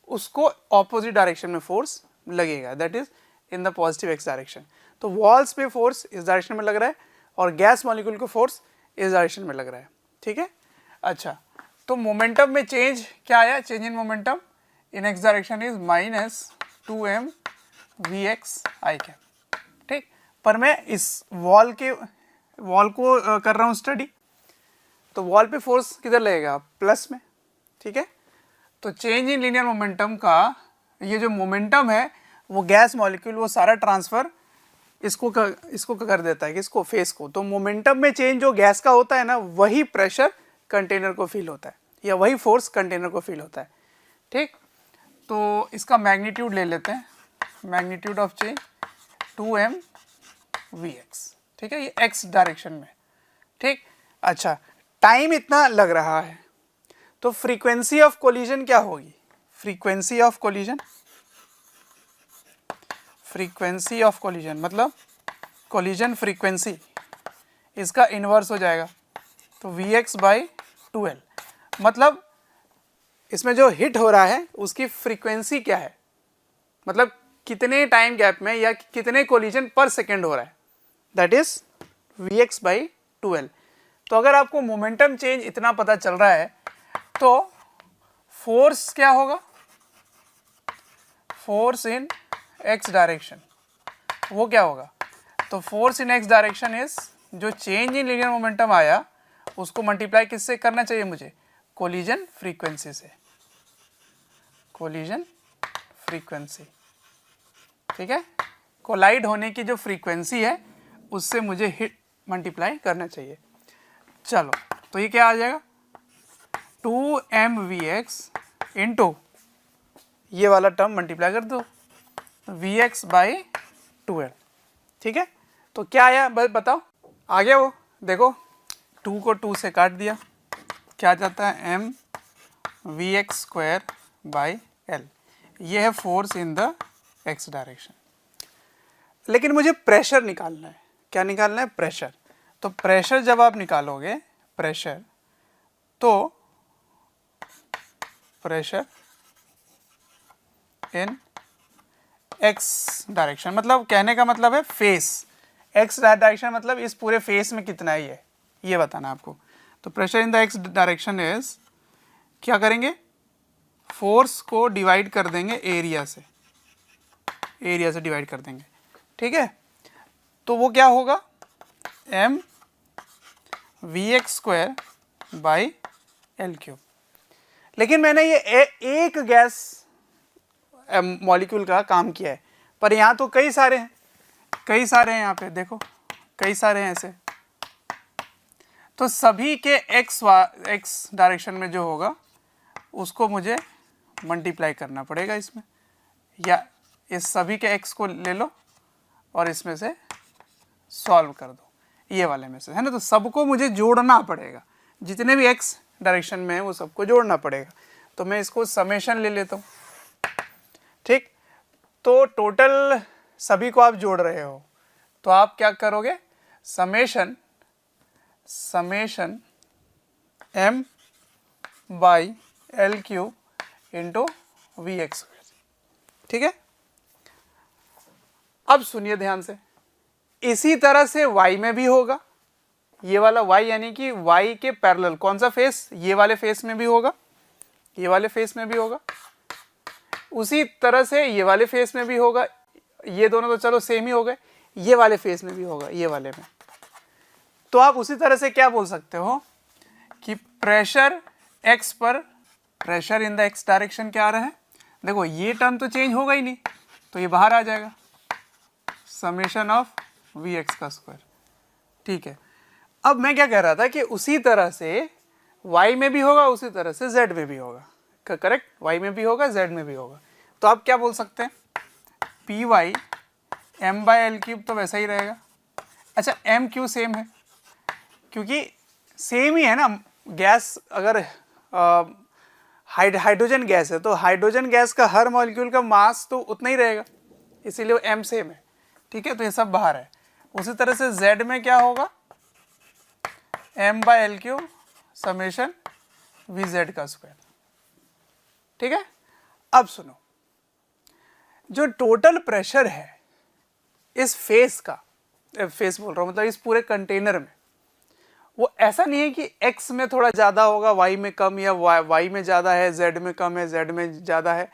A: उसको ऑपोजिट डायरेक्शन में फोर्स लगेगा, that is in the positive x direction. तो वॉल्स पे फोर्स इस डायरेक्शन में लग रहा है और गैस मॉलिक्यूल को फोर्स इस डायरेक्शन में लग रहा है। ठीक है, अच्छा तो मोमेंटम में चेंज क्या आया, change in momentum in x direction is -2m vx I cap. ठीक, पर मैं इस वॉल को कर रहा हूँ स्टडी, तो वॉल पे फोर्स किधर लगेगा, प्लस में। ठीक है, तो चेंज इन लीनियर मोमेंटम का ये जो मोमेंटम है वो गैस मॉलिक्यूल वो सारा ट्रांसफर इसको कर देता है, किसको, फेस को। तो मोमेंटम में चेंज जो गैस का होता है ना, वही प्रेशर कंटेनर को फील होता है, या वही फोर्स कंटेनर को फील होता है। ठीक, तो इसका मैग्नीट्यूड ले लेते हैं, magnitude of change 2m vx। ठीक है, ये x डायरेक्शन में। ठीक, अच्छा टाइम इतना लग रहा है, तो फ्रीक्वेंसी ऑफ कोलिजन क्या होगी, फ्रीक्वेंसी ऑफ कोलिजन मतलब कोलिजन फ्रीक्वेंसी, इसका इन्वर्स हो जाएगा, तो vx बाई 2l, मतलब इसमें जो हिट हो रहा है उसकी फ्रीक्वेंसी क्या है, मतलब कितने टाइम गैप में या कितने कोलिजन पर सेकेंड हो रहा है, that is vx by 2l। तो अगर आपको मोमेंटम चेंज इतना पता चल रहा है तो फोर्स क्या होगा, फोर्स इन x डायरेक्शन वो क्या होगा, तो force in x direction is जो चेंज इन लीनियर मोमेंटम आया उसको मल्टीप्लाई किससे करना चाहिए मुझे, कोलिजन फ्रीक्वेंसी से, कोलिजन फ्रीक्वेंसी। ठीक है, कोलाइड होने की जो फ्रीक्वेंसी है उससे मुझे हिट मल्टीप्लाई करना चाहिए। चलो तो ये क्या आ जाएगा, 2m vx इंटू ये वाला टर्म मल्टीप्लाई कर दो vx बाई 2l। ठीक है, तो क्या आया बस बताओ, आ गया वो, देखो 2 को 2 से काट दिया, क्या जाता है m vx square by l, ये है force in the x direction. लेकिन मुझे प्रेशर निकालना है, क्या निकालना है, प्रेशर। तो प्रेशर जब आप निकालोगे, प्रेशर तो प्रेशर इन x डायरेक्शन, मतलब कहने का मतलब है फेस, x डायरेक्शन मतलब इस पूरे फेस में कितना ही है ये बताना आपको। तो pressure in the x direction is, क्या करेंगे, फोर्स को डिवाइड कर देंगे एरिया से, डिवाइड कर देंगे। ठीक है, तो वो क्या होगा, m Vx² बाई L³। लेकिन मैंने ये एक गैस मॉलिक्यूल का काम किया है, पर यहाँ तो कई सारे हैं, यहाँ पे देखो कई सारे हैं ऐसे। तो सभी के x डायरेक्शन में जो होगा उसको मुझे मल्टीप्लाई करना पड़ेगा इसमें, या इस सभी के x को ले लो और इसमें से सॉल्व कर दो, ये वाले में से, है ना। तो सबको मुझे जोड़ना पड़ेगा, जितने भी x डायरेक्शन में है वो सबको जोड़ना पड़ेगा। तो मैं इसको समेशन ले लेता हूँ, ठीक। तो टोटल सभी को आप जोड़ रहे हो, तो आप क्या करोगे, summation m by L³ into Vx², ठीक है। अब सुनिए ध्यान से, इसी तरह से y में भी होगा, ये वाला y यानी कि y के पैरेलल कौन सा फेस, ये वाले फेस में भी होगा, ये वाले फेस में भी होगा, उसी तरह से ये वाले फेस में भी होगा, ये दोनों तो चलो सेम ही हो गए, ये वाले फेस में भी होगा, ये वाले में। तो आप उसी तरह से क्या बोल सकते हो कि प्रेशर x पर, pressure in the x direction क्या आ रहा है, देखो ये टर्म तो चेंज होगा ही नहीं, तो ये बाहर आ जाएगा, समेशन ऑफ Vx², ठीक है। अब मैं क्या कह रहा था कि उसी तरह से y में भी होगा, उसी तरह से z में भी होगा, करेक्ट, y में भी होगा, z में भी होगा। तो आप क्या बोल सकते हैं, py m बाई L³ तो वैसा ही रहेगा। अच्छा, m क्यों सेम है, क्योंकि सेम ही है ना, गैस अगर हाइड्रोजन गैस है तो हाइड्रोजन गैस का हर मॉलिक्यूल का मास तो उतना ही रहेगा, इसीलिए वो m सेम है, ठीक है। तो ये सब बाहर है। उसी तरह से z में क्या होगा, m by L³ summation Vz², ठीक है। अब सुनो, जो टोटल प्रेशर है इस फेस का, फेस बोल रहा हूँ मतलब इस पूरे कंटेनर में, वो ऐसा नहीं है कि x में थोड़ा ज़्यादा होगा, y में कम, या y में ज़्यादा है, z में कम है, z में ज़्यादा है।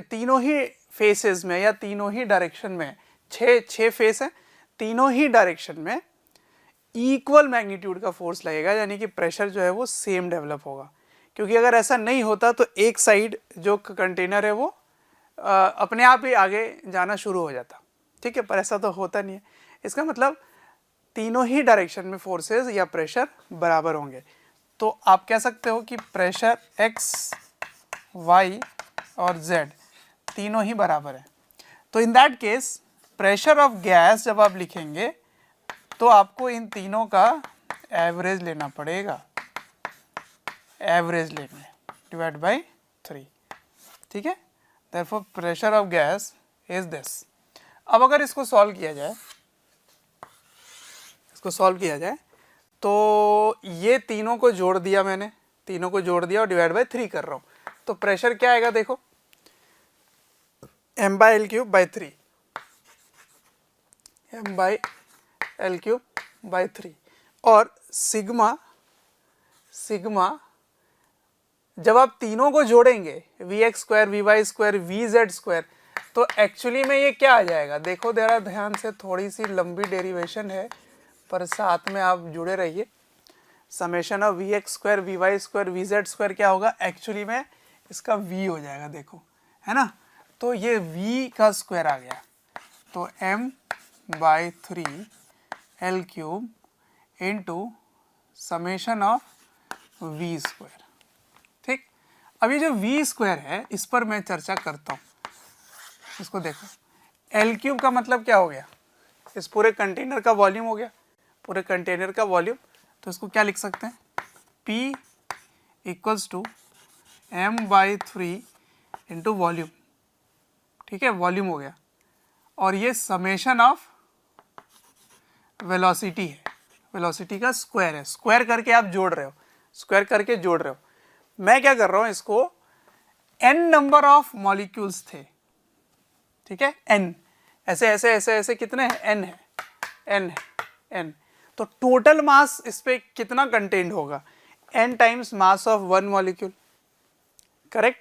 A: तीनों ही फेसेस में या तीनों ही डायरेक्शन में, छः फेस है, तीनों ही डायरेक्शन में इक्वल मैग्नीट्यूड का फोर्स लगेगा, यानी कि प्रेशर जो है वो सेम डेवलप होगा। क्योंकि अगर ऐसा नहीं होता तो एक साइड जो कंटेनर है वो अपने आप ही आगे जाना शुरू हो जाता, ठीक है, पर ऐसा तो होता नहीं है। इसका मतलब तीनों ही डायरेक्शन में फोर्सेस या प्रेशर बराबर होंगे। तो आप कह सकते हो कि प्रेशर x, y और z तीनों ही बराबर है। तो in that case pressure of gas जब आप लिखेंगे तो आपको इन तीनों का एवरेज लेना पड़ेगा, एवरेज लेंगे डिवाइड बाई 3, ठीक है। Therefore pressure of gas is this. अब अगर इसको सॉल्व किया जाए, तो ये तीनों को जोड़ दिया मैंने, तीनों को जोड़ दिया और डिवाइड बाई 3 कर रहा हूँ, तो प्रेशर क्या आएगा देखो, m by L³ by 3, m by L³ by 3, और सिग्मा जब आप तीनों को जोड़ेंगे Vx², Vy², Vz², तो एक्चुअली में ये क्या आ जाएगा, देखो जरा ध्यान से, थोड़ी सी लंबी डेरिवेशन है पर साथ में आप जुड़े रहिए। Summation of Vx², Vy², Vz² क्या होगा, एक्चुअली में इसका v हो जाएगा, देखो है ना। तो ये v का स्क्वायर आ गया, तो m by 3 L³ into summation of v², ठीक। अब ये जो v² है इस पर मैं चर्चा करता हूँ, इसको देखो, L³ का मतलब क्या हो गया, इस पूरे कंटेनर का वॉल्यूम हो गया, पूरे कंटेनर का वॉल्यूम। तो इसको क्या लिख सकते हैं, P equals to m by 3 into volume, ठीक है, वॉल्यूम हो गया। और ये समेशन ऑफ वेलोसिटी है, वेलोसिटी का स्क्वायर है, स्क्वायर करके आप जोड़ रहे हो, स्क्वायर करके जोड़ रहे हो। मैं क्या कर रहा हूँ, इसको n नंबर ऑफ मॉलिक्यूल्स थे, ठीक है, n ऐसे ऐसे ऐसे ऐसे कितने हैं, n है, n। तो टोटल मास इस पे कितना कंटेंट होगा, n times mass of one molecule, correct.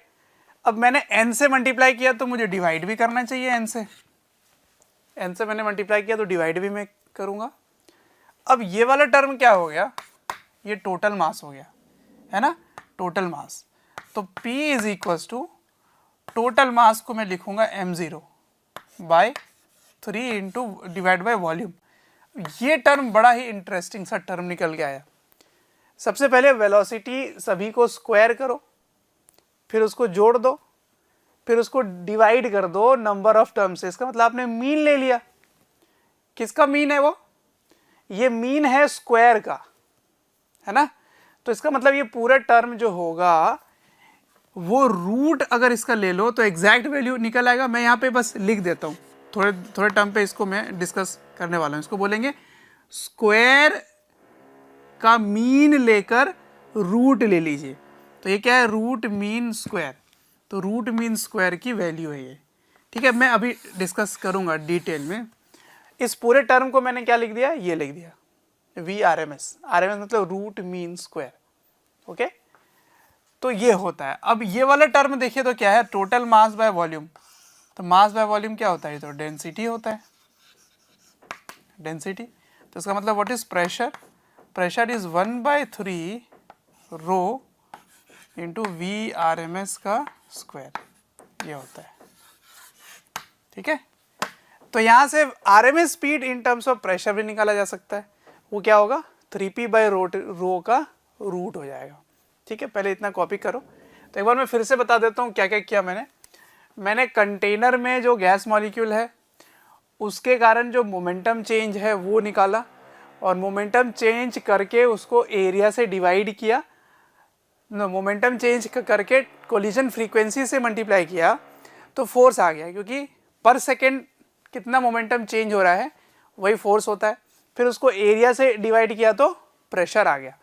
A: अब मैंने n से मल्टीप्लाई किया तो मुझे डिवाइड भी करना चाहिए, n से मैंने मल्टीप्लाई किया तो डिवाइड भी मैं करूंगा। अब ये वाला टर्म क्या हो गया, ये टोटल मास हो गया, है ना, टोटल मास। तो P is equals to total mass को मैं लिखूंगा m0 by 3 into divide by volume. ये टर्म बड़ा ही इंटरेस्टिंग सा टर्म निकल के आया। सबसे पहले वेलोसिटी सभी को स्क्वायर करो, फिर उसको जोड़ दो, फिर उसको डिवाइड कर दो नंबर ऑफ टर्म से। इसका मतलब आपने मीन ले लिया। किसका मीन है वो, ये मीन है स्क्वायर का, है ना। तो इसका मतलब ये पूरा टर्म जो होगा वो रूट अगर इसका ले लो तो एग्जैक्ट वैल्यू निकल आएगा। मैं यहाँ पे बस लिख देता हूँ, थोड़े थोड़े टर्म पे इसको मैं डिस्कस करने वाला हूँ। इसको बोलेंगे स्क्वायर का मीन लेकर रूट ले लीजिए। तो ये क्या है, रूट मीन स्क्वायर। तो रूट मीन स्क्वायर की वैल्यू है ये, ठीक है। मैं अभी डिस्कस करूँगा डिटेल में। इस पूरे टर्म को मैंने क्या लिख दिया, ये लिख दिया VRMS। RMS मतलब रूट मीन स्क्वायर, ओके। तो ये होता है। अब ये वाला टर्म देखिए तो क्या है, टोटल मास बाय वॉल्यूम। तो मास बाय वॉल्यूम क्या होता है, तो डेंसिटी होता है, डेंसिटी। तो इसका मतलब what is pressure, pressure is 1/3 rho into VRMS का स्क्वायर, ये होता है, ठीक है। तो यहां से RMS speed in terms of pressure भी निकाला जा सकता है। वो क्या होगा, 3p/रो का रूट हो जाएगा, ठीक है। पहले इतना कॉपी करो। तो एक बार मैं फिर से बता देता हूँ क्या क्या किया मैंने कंटेनर में जो गैस मॉलिक्यूल है उसके कारण जो मोमेंटम चेंज है वो निकाला, और मोमेंटम चेंज करके उसको एरिया से डिवाइड किया। मोमेंटम चेंज करके कोलिजन फ्रीक्वेंसी से मल्टीप्लाई किया तो फोर्स आ गया, क्योंकि पर सेकेंड कितना मोमेंटम चेंज हो रहा है वही फोर्स होता है। फिर उसको एरिया से डिवाइड किया तो प्रेशर आ गया।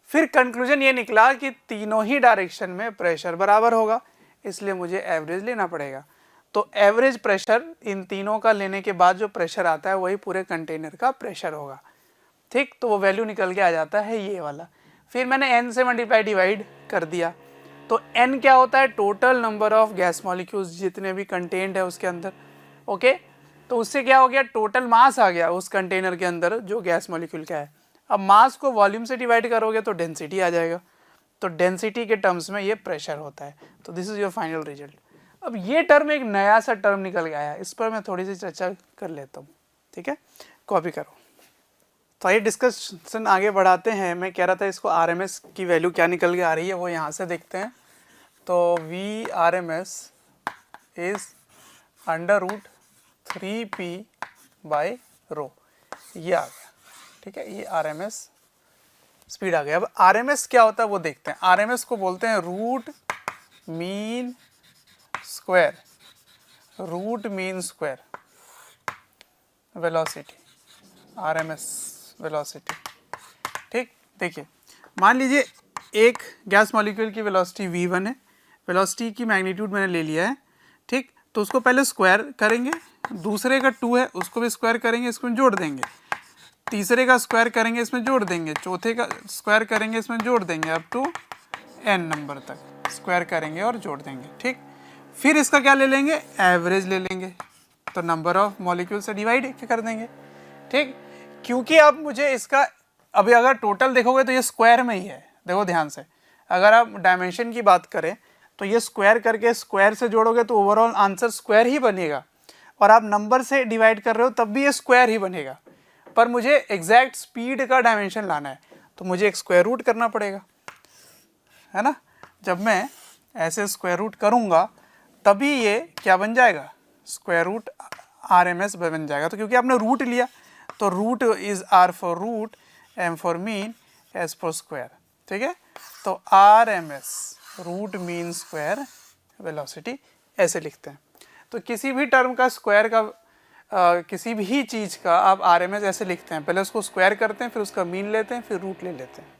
A: फिर कंक्लूजन ये निकला कि तीनों ही डायरेक्शन में प्रेशर बराबर होगा, इसलिए मुझे एवरेज लेना पड़ेगा। तो एवरेज प्रेशर इन तीनों का लेने के बाद जो प्रेशर आता है वही पूरे कंटेनर का प्रेशर होगा, ठीक। तो वो वैल्यू निकल के आ जाता है ये वाला। फिर मैंने n से मल्टीप्लाई डिवाइड कर दिया। तो n क्या होता है, total number of gas molecules जितने भी कंटेंट है उसके अंदर, ओके। तो उससे क्या हो गया, टोटल मास आ गया उस कंटेनर के अंदर जो गैस मॉलिक्यूल का है। अब मास को वॉल्यूम से डिवाइड करोगे तो डेंसिटी आ जाएगा। तो डेंसिटी के टर्म्स में ये प्रेशर होता है। तो this is your final result. अब ये टर्म एक नया सा टर्म निकल गया है, इस पर मैं थोड़ी सी चर्चा कर लेता हूँ, ठीक है। कॉपी करो। तो ये डिस्कशन आगे बढ़ाते हैं। मैं कह रहा था इसको RMS की वैल्यू क्या निकल के आ रही है वो यहाँ से देखते हैं। तो VRMS इज √3p/रो, ये आ गया, ठीक है। ये RMS स्पीड आ गया। अब RMS क्या होता है वो देखते हैं। RMS को बोलते हैं root mean square, root mean square velocity, RMS velocity, ठीक। देखिए मान लीजिए एक गैस मॉलिक्यूल की वेलोसिटी v1 है, वेलोसिटी की मैग्नीट्यूड मैंने ले लिया है, ठीक। तो उसको पहले स्क्वायर करेंगे, दूसरे का 2 है उसको भी स्क्वायर करेंगे, इसको जोड़ देंगे, तीसरे का स्क्वायर करेंगे इसमें जोड़ देंगे, चौथे का स्क्वायर करेंगे इसमें जोड़ देंगे, अप टू n नंबर तक स्क्वायर करेंगे और जोड़ देंगे, ठीक। फिर इसका क्या ले लेंगे, एवरेज ले लेंगे। तो नंबर ऑफ मॉलिक्यूल से डिवाइड कर देंगे, ठीक। क्योंकि अब मुझे इसका अभी अगर टोटल देखोगे तो ये स्क्वायर में ही है, देखो ध्यान से। अगर आप डायमेंशन की बात करें तो ये स्क्वायर करके स्क्वायर से जोड़ोगे तो ओवरऑल आंसर स्क्वायर ही बनेगा, और आप नंबर से डिवाइड कर रहे हो तब भी ये स्क्वायर ही बनेगा। पर मुझे एग्जैक्ट स्पीड का डायमेंशन लाना है तो मुझे एक स्क्वायर रूट करना पड़ेगा, है ना। जब मैं ऐसे स्क्वायर रूट करूँगा तभी ये क्या बन जाएगा, स्क्वायर रूट RMS बन जाएगा। तो क्योंकि आपने रूट लिया तो root is R for root, M for mean, S for square, ठीक है। तो RMS root mean square velocity ऐसे लिखते हैं। तो किसी भी टर्म का स्क्वायर का किसी भी चीज़ का आप RMS ऐसे लिखते हैं, पहले उसको स्क्वायर करते हैं, फिर उसका मीन लेते हैं, फिर रूट ले लेते हैं,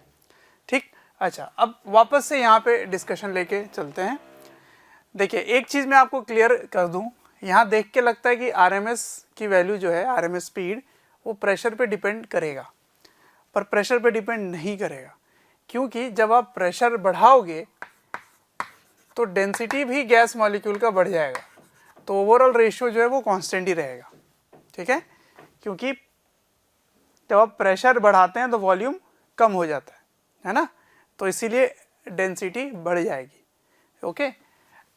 A: ठीक। अच्छा, अब वापस से यहाँ पे डिस्कशन लेके चलते हैं। देखिए एक चीज़ मैं आपको क्लियर कर दूँ, यहाँ देख के लगता है कि RMS की वैल्यू जो है, RMS स्पीड, वो प्रेशर पे डिपेंड करेगा, पर प्रेशर पे डिपेंड नहीं करेगा। क्योंकि जब आप प्रेशर बढ़ाओगे तो डेंसिटी भी गैस मॉलिक्यूल का बढ़ जाएगा, तो ओवरऑल रेशियो जो है वो कांस्टेंट ही रहेगा, ठीक है। क्योंकि जब आप प्रेशर बढ़ाते हैं तो वॉल्यूम कम हो जाता है ना, तो इसीलिए डेंसिटी बढ़ जाएगी। ओके,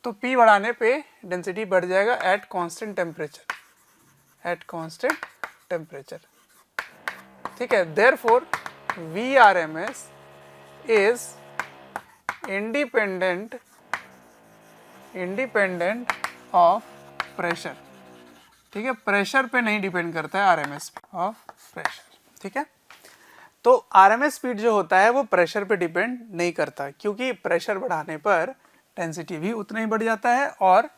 A: तो P बढ़ाने पे डेंसिटी बढ़ जाएगा at constant temperature, at constant temperature. ठीक है, therefore Vrms is independent of pressure. ठीक है, प्रेशर पे नहीं डिपेंड करता है आरएमएस ऑफ प्रेशर। ठीक है, तो आरएमएस स्पीड जो होता है वो प्रेशर पे डिपेंड नहीं करता, क्योंकि प्रेशर बढ़ाने पर डेंसिटी भी उतना ही बढ़ जाता है और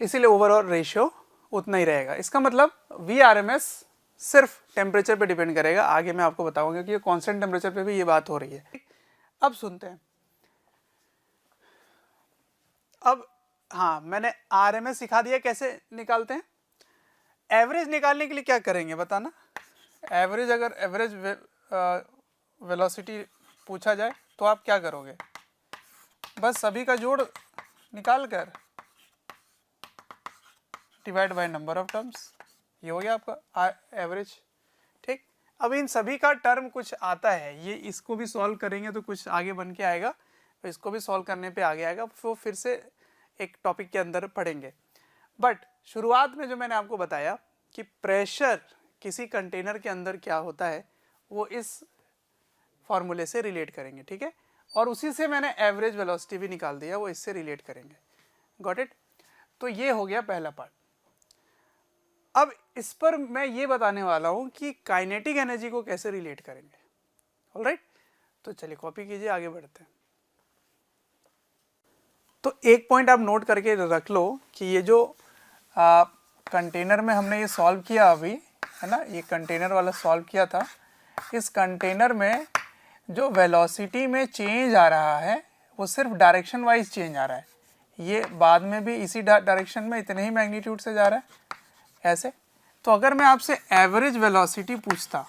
A: इसीलिए ओवरऑल रेशियो उतना ही रहेगा। इसका मतलब वी आरएमएस सिर्फ टेम्परेचर पे डिपेंड करेगा। आगे मैं आपको बताऊंगा कि कांस्टेंट टेम्परेचर पे भी ये बात हो रही है। अब सुनते हैं। अब हाँ, मैंने आरएमएस सिखा दिया कैसे निकालते हैं। एवरेज निकालने के लिए क्या करेंगे बताना। एवरेज, अगर एवरेज वेलोसिटी पूछा जाए तो आप क्या करोगे, बस सभी का जोड़ निकाल कर divide by number of terms, ये हो गया आपका एवरेज। ठीक, अब इन सभी का टर्म कुछ आता है, ये इसको भी सॉल्व करेंगे तो कुछ आगे बन के आएगा, तो इसको भी सॉल्व करने पे आगे आएगा, तो फिर से एक टॉपिक के अंदर पढ़ेंगे। बट शुरुआत में जो मैंने आपको बताया कि प्रेशर किसी कंटेनर के अंदर क्या होता है वो इस फॉर्मूले से रिलेट करेंगे। ठीक है, और उसी से मैंने एवरेज वेलोसिटी भी निकाल दिया, वो इससे रिलेट करेंगे। Got it. तो ये हो गया पहला पार्ट। अब इस पर मैं ये बताने वाला हूँ कि काइनेटिक एनर्जी को कैसे रिलेट करेंगे। ऑलराइट, तो चलिए कॉपी कीजिए, आगे बढ़ते हैं। तो एक पॉइंट आप नोट करके रख लो कि ये जो कंटेनर में हमने ये सॉल्व किया अभी, है ना, ये कंटेनर वाला सॉल्व किया था। इस कंटेनर में जो वेलोसिटी में चेंज आ रहा है वो सिर्फ डायरेक्शन वाइज चेंज आ रहा है। ये बाद में भी इसी डायरेक्शन में इतने ही मैग्नीट्यूड से जा रहा है ऐसे। तो अगर मैं आपसे एवरेज वेलोसिटी पूछता,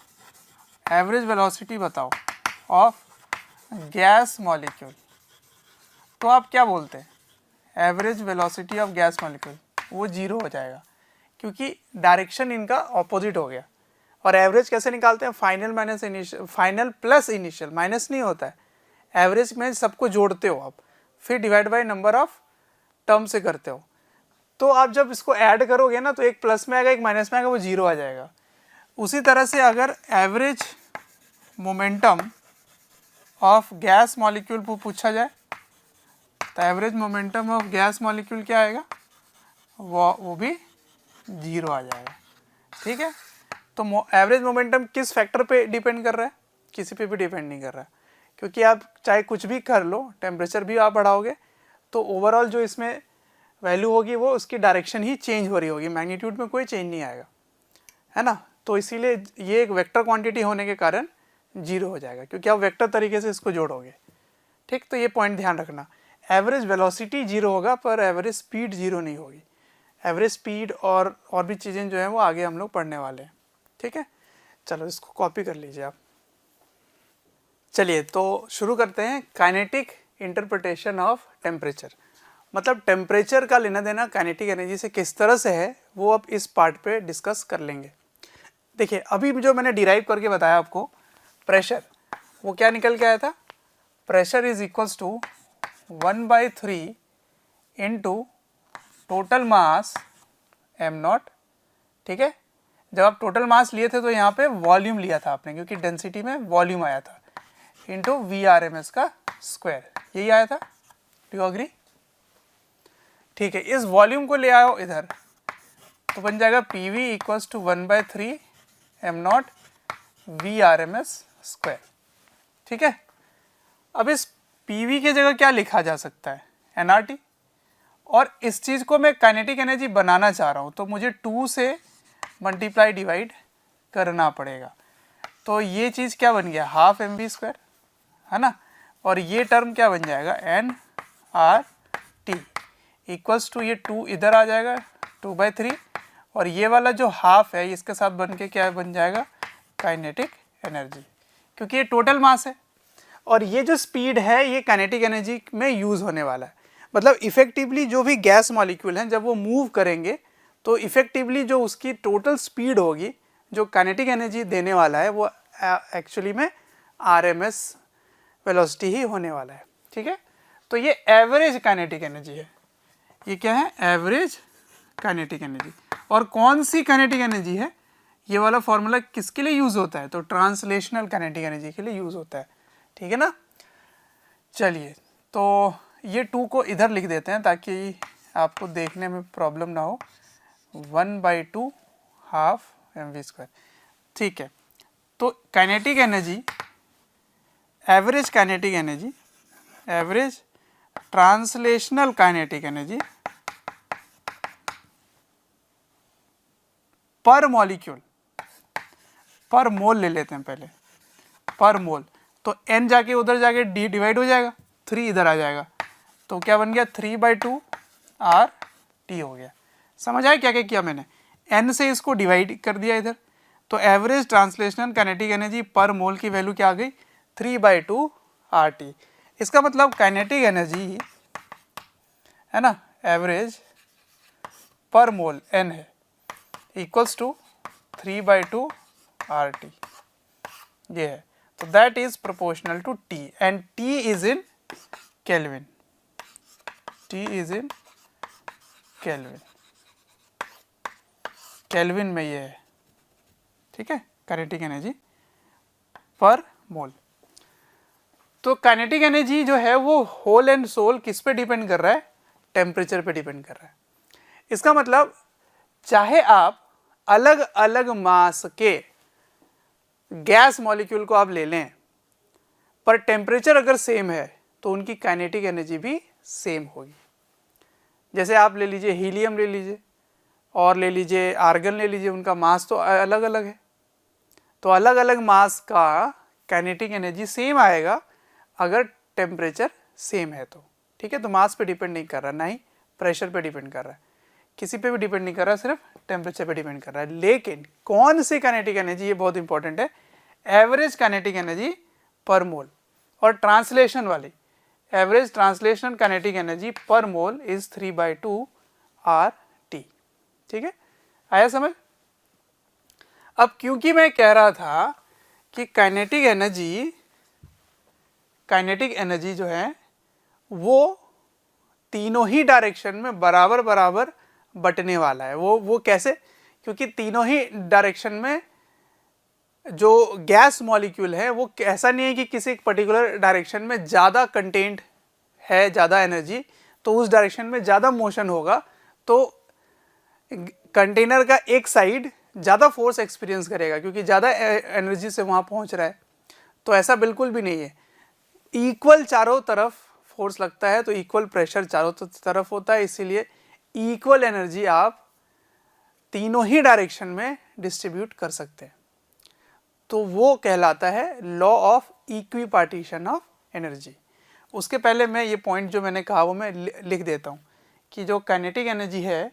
A: एवरेज वेलोसिटी बताओ ऑफ गैस मॉलिक्यूल, तो आप क्या बोलते हैं? Average velocity of gas molecule, वो जीरो हो जाएगा क्योंकि डायरेक्शन इनका ऑपोजिट हो गया। और एवरेज कैसे निकालते हैं? Final minus initial, final plus initial, minus नहीं होता है। एवरेज में सबको जोड़ते हो आप, फिर divide by number of term से करते हो। तो आप जब इसको ऐड करोगे ना तो एक प्लस में आएगा एक माइनस में आएगा, वो जीरो आ जाएगा। उसी तरह से अगर average momentum of gas molecule को पूछा जाए तो average momentum of gas molecule क्या आएगा? वो भी जीरो आ जाएगा। ठीक है, तो एवरेज मोमेंटम किस फैक्टर पे डिपेंड कर रहा है? किसी पे भी डिपेंड नहीं कर रहा है, क्योंकि आप चाहे कुछ भी कर लो, टेम्परेचर भी आप बढ़ाओगे तो ओवरऑल जो इसमें वैल्यू होगी वो उसकी डायरेक्शन ही चेंज हो रही होगी, मैग्नीट्यूड में कोई चेंज नहीं आएगा, है ना। तो इसीलिए ये एक वेक्टर क्वांटिटी होने के कारण जीरो हो जाएगा, क्योंकि आप वेक्टर तरीके से इसको जोड़ोगे। ठीक, तो ये पॉइंट ध्यान रखना। एवरेज वेलोसिटी जीरो होगा पर एवरेज स्पीड जीरो नहीं होगी। एवरेज स्पीड और भी चीज़ें जो हैं वो आगे हम लोग पढ़ने वाले हैं। ठीक है, चलो इसको कॉपी कर लीजिए आप। चलिए तो शुरू करते हैं। काइनेटिक इंटरप्रिटेशन ऑफ टेम्परेचर, मतलब टेम्परेचर का लेना देना काइनेटिक एनर्जी से किस तरह से है वो अब इस पार्ट पे डिस्कस कर लेंगे। देखिए अभी जो मैंने डिराइव करके बताया आपको प्रेशर, वो क्या निकल के आया था? Pressure is equals to 1/3 into total mass m0। ठीक है, जब आप टोटल मास लिए थे तो यहाँ पे वॉल्यूम लिया था आपने, क्योंकि डेंसिटी में वॉल्यूम आया था, इंटू Vrms का स्क्वायर, यही आया था। Do you agree? ठीक है, इस वॉल्यूम को ले आओ इधर तो बन जाएगा PV equals to 1/3 m0 Vrms square. ठीक है, अब इस PV के जगह क्या लिखा जा सकता है? nRT। और इस चीज़ को मैं काइनेटिक एनर्जी बनाना चाह रहा हूँ तो मुझे 2 से मल्टीप्लाई डिवाइड करना पड़ेगा। तो ये चीज़ क्या बन गया? हाफ mv², है ना। और ये टर्म क्या बन जाएगा? nRT इक्वल्स टू, ये 2 इधर आ जाएगा 2/3, और ये वाला जो हाफ है इसके साथ बन के क्या बन जाएगा? काइनेटिक एनर्जी, क्योंकि ये टोटल मास है और ये जो स्पीड है ये काइनेटिक एनर्जी में यूज़ होने वाला है। मतलब इफेक्टिवली जो भी गैस मॉलिक्यूल हैं जब वो मूव करेंगे तो इफेक्टिवली जो उसकी टोटल स्पीड होगी जो काइनेटिक एनर्जी देने वाला है वो एक्चुअली में RMS वेलोसिटी ही होने वाला है, ठीक है। तो ये एवरेज काइनेटिक एनर्जी है, ये क्या है, एवरेज काइनेटिक एनर्जी। और कौन सी काइनेटिक एनर्जी है, ये वाला फॉर्मूला किसके लिए यूज होता है, तो ट्रांसलेशनल काइनेटिक एनर्जी के लिए यूज होता है, ठीक है ना। चलिए तो ये 2 को इधर लिख देते हैं ताकि आपको देखने में प्रॉब्लम ना हो, 1/2 हाफ mv², ठीक है। तो kinetic energy, average kinetic energy, average translational kinetic energy पर मॉलिक्यूल, पर मोल ले लेते हैं पहले, पर मोल, तो n जाके उधर जाके d डिवाइड हो जाएगा, 3 इधर आ जाएगा, तो क्या बन गया 3/2 RT हो गया। समझ आया क्या क्या किया मैंने, n से इसको डिवाइड कर दिया इधर, तो average translational kinetic energy per मोल की वैल्यू क्या आ गई, 3/2 RT। इसका मतलब काइनेटिक एनर्जी है ना, एवरेज पर मोल n है, इक्वल्स टू 3/2 RT, ये है। तो that is proportional to T and T is in kelvin, T is in kelvin, kelvin में ये है, ठीक है, काइनेटिक एनर्जी पर मोल। तो काइनेटिक एनर्जी जो है वो होल एंड सोल किस पे डिपेंड कर रहा है, टेम्परेचर पे डिपेंड कर रहा है। इसका मतलब चाहे आप अलग अलग मास के गैस मॉलिक्यूल को आप ले लें, पर टेम्परेचर अगर सेम है तो उनकी काइनेटिक एनर्जी भी सेम होगी। जैसे आप ले लीजिए हीलियम ले लीजिए और ले लीजिए आर्गन ले लीजिए, उनका मास तो अलग अलग है, तो अलग अलग मास का काइनेटिक एनर्जी सेम आएगा अगर टेम्परेचर सेम है तो, ठीक है। तो मास पे डिपेंड नहीं कर रहा, ना ही प्रेशर पे डिपेंड कर रहा है, किसी पे भी डिपेंड नहीं कर रहा, सिर्फ टेम्परेचर पे डिपेंड कर रहा है। लेकिन कौन सी काइनेटिक एनर्जी, ये बहुत इंपॉर्टेंट है, एवरेज काइनेटिक एनर्जी पर मोल, और ट्रांसलेशन वाली average translational kinetic energy per mole is 3/2 RT, ठीक है, आया समझ। अब क्योंकि मैं कह रहा था कि काइनेटिक एनर्जी जो है वो तीनों ही डायरेक्शन में बराबर बराबर बटने वाला है। वो कैसे, क्योंकि तीनों ही डायरेक्शन में जो गैस मॉलिक्यूल है वो ऐसा नहीं है कि किसी एक पर्टिकुलर डायरेक्शन में ज़्यादा कंटेंट है, ज़्यादा एनर्जी, तो उस डायरेक्शन में ज़्यादा मोशन होगा तो कंटेनर का एक साइड ज़्यादा फोर्स एक्सपीरियंस करेगा क्योंकि ज़्यादा एनर्जी से वहाँ पहुँच रहा है। तो ऐसा बिल्कुल भी नहीं है, इक्वल चारों तरफ फोर्स लगता है तो इक्वल प्रेशर चारों तरफ होता है, इसीलिए इक्वल एनर्जी आप तीनों ही डायरेक्शन में डिस्ट्रीब्यूट कर सकते हैं। तो वो कहलाता है law of equipartition of energy. उसके पहले मैं ये पॉइंट जो मैंने कहा वो मैं लिख देता हूँ कि जो काइनेटिक एनर्जी है,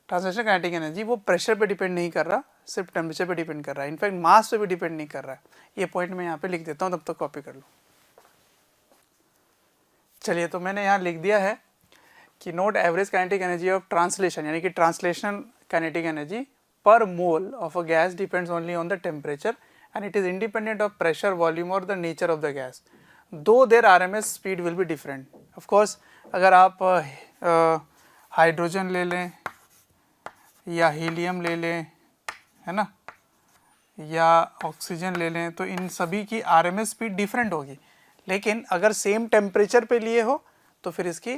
A: ट्रांसलेशनल काइनेटिक एनर्जी, वो प्रेशर पे डिपेंड नहीं कर रहा, सिर्फ टेम्परेचर पे डिपेंड कर रहा है, इनफैक्ट मास पे भी डिपेंड नहीं कर रहा है। ये पॉइंट मैं यहाँ पे लिख देता हूँ, तब तक कॉपी कर लो। चलिए, तो मैंने यहाँ लिख दिया है कि note average kinetic energy of translation, यानी कि translational kinetic energy per mole of a gas depends only on the temperature and it is independent of pressure, volume और the nature of the gas, though their RMS speed will be different. Of course अगर आप hydrogen ले लें या helium ले लें, है ना, या ऑक्सीजन ले लें, तो इन सभी की RMS स्पीड डिफरेंट होगी, लेकिन अगर सेम टेम्परेचर पे लिए हो तो फिर इसकी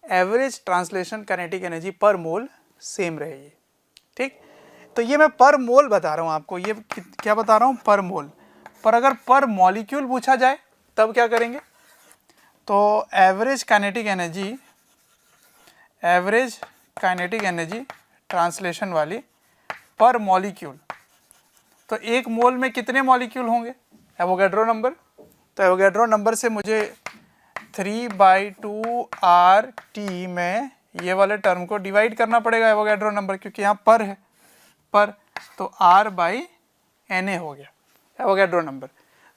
A: average translation kinetic energy per mole same रहेगी, ठीक। तो ये मैं पर मोल बता रहा हूँ आपको, ये क्या बता रहा हूँ, पर मोल। पर अगर पर मॉलिक्यूल पूछा जाए तब क्या करेंगे, तो एवरेज काइनेटिक एनर्जी ट्रांसलेशन वाली पर मॉलिक्यूल, तो एक मोल में कितने मॉलिक्यूल होंगे, एवोगैड्रो नंबर, तो एवोगैड्रो नंबर से मुझे 3/2 RT में ये वाले टर्म को डिवाइड करना पड़ेगा एवोगैड्रो नंबर, क्योंकि यहाँ पर है, पर, तो R/Na हो गया एवोगैड्रो नंबर।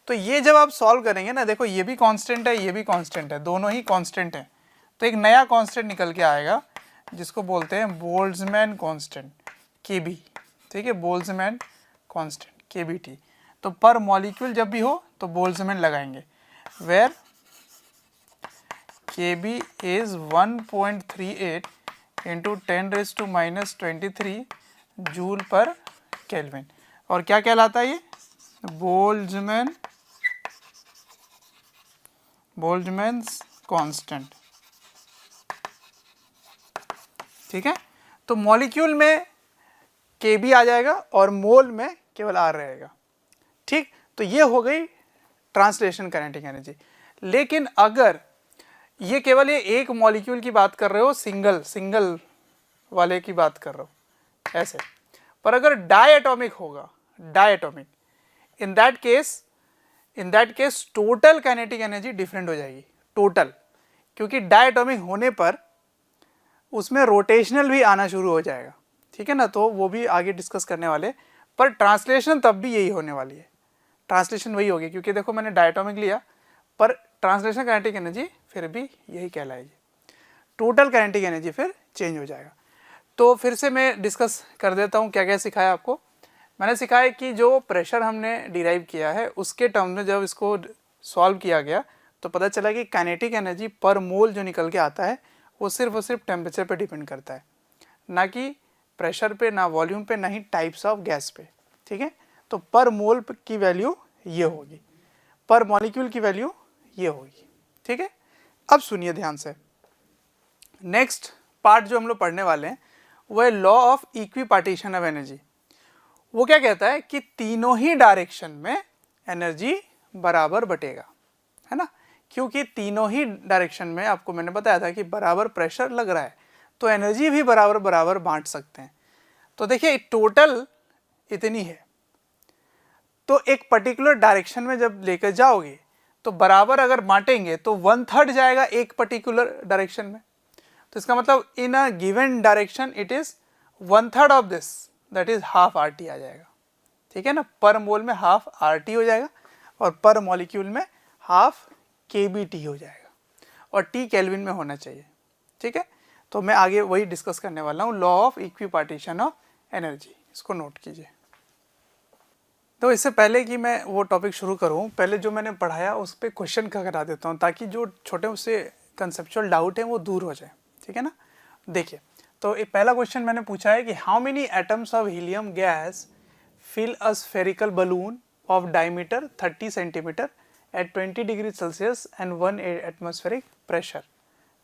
A: तो ये जब आप सॉल्व करेंगे ना, देखो ये भी कांस्टेंट है, ये भी कांस्टेंट है, दोनों ही कांस्टेंट हैं, तो एक नया कांस्टेंट निकल के आएगा जिसको बोलते हैं बोल्ट्जमैन कांस्टेंट, KB, ठीक है, बोल्ट्जमैन कांस्टेंट केबीटी। तो पर मॉलिक्यूल जब भी हो तो बोल्ट्जमैन लगाएंगे, where Kb is 1.38 into 10⁻⁻23 joule per kelvin. और क्या कहलाता है ये? Boltzmann's constant. ठीक है, तो मॉलिक्यूल में Kb आ जाएगा और मोल में केवल R रहेगा। ठीक, तो ये हो गई ट्रांसलेशन काइनेटिक एनर्जी। लेकिन अगर ये केवल ये एक मॉलिक्यूल की बात कर रहे हो, सिंगल वाले की बात कर रहे हो ऐसे, पर अगर डायटोमिक होगा, diatomic, in that case total kinetic energy different हो जाएगी, टोटल, क्योंकि डायटोमिक होने पर उसमें रोटेशनल भी आना शुरू हो जाएगा। ठीक है ना, तो वो भी आगे डिस्कस करने वाले, पर ट्रांसलेशन तब भी यही होने वाली है, ट्रांसलेशन वही होगी, क्योंकि देखो मैंने डायटोमिक लिया पर ट्रांसलेशन काइनेटिक एनर्जी फिर भी यही कहलाएगी, टोटल काइनेटिक एनर्जी फिर चेंज हो जाएगा। तो फिर से मैं डिस्कस कर देता हूँ क्या क्या सिखाया आपको। मैंने सिखाया कि जो प्रेशर हमने डिराइव किया है उसके टर्म में जब इसको सॉल्व किया गया तो पता चला कि काइनेटिक एनर्जी पर मोल जो निकल के आता है वो सिर्फ और सिर्फ टेम्परेचर पे डिपेंड करता है, ना कि प्रेशर पे, ना वॉल्यूम पे, ना ही टाइप्स ऑफ गैस पे। ठीक है, तो पर मोल की वैल्यू ये होगी, पर मॉलिक्यूल की वैल्यू ये होगी। ठीक है, अब सुनिए ध्यान से, नेक्स्ट पार्ट जो हम लोग पढ़ने वाले हैं वो है law of equipartition of energy. वो क्या कहता है कि तीनों ही डायरेक्शन में एनर्जी बराबर बटेगा, है ना, क्योंकि तीनों ही डायरेक्शन में आपको मैंने बताया था कि बराबर प्रेशर लग रहा है तो एनर्जी भी बराबर बराबर बांट सकते हैं। तो देखिए टोटल इतनी है, तो एक पर्टिकुलर डायरेक्शन में जब लेकर जाओगे तो बराबर अगर बांटेंगे तो 1/3 जाएगा एक पर्टिकुलर डायरेक्शन में। तो इसका मतलब in a given direction it is 1/3 of this, that is half RT आ जाएगा। ठीक है ना, पर मोल में हाफ RT हो जाएगा और पर मॉलिक्यूल में हाफ KBT हो जाएगा, और T केल्विन में होना चाहिए। ठीक है, तो मैं आगे वही डिस्कस करने वाला हूँ, law of equipartition of energy, इसको नोट कीजिए। तो इससे पहले कि मैं वो टॉपिक शुरू करूं, पहले जो मैंने पढ़ाया उस पर क्वेश्चन का करा देता हूं ताकि जो छोटे से कंसेप्चुअल डाउट है वो दूर हो जाए। ठीक है ना, देखिए तो एक पहला क्वेश्चन मैंने पूछा है कि how many atoms of helium gas fill a spherical balloon of diameter 30 centimetre at 20 degree Celsius and 1 atmospheric pressure.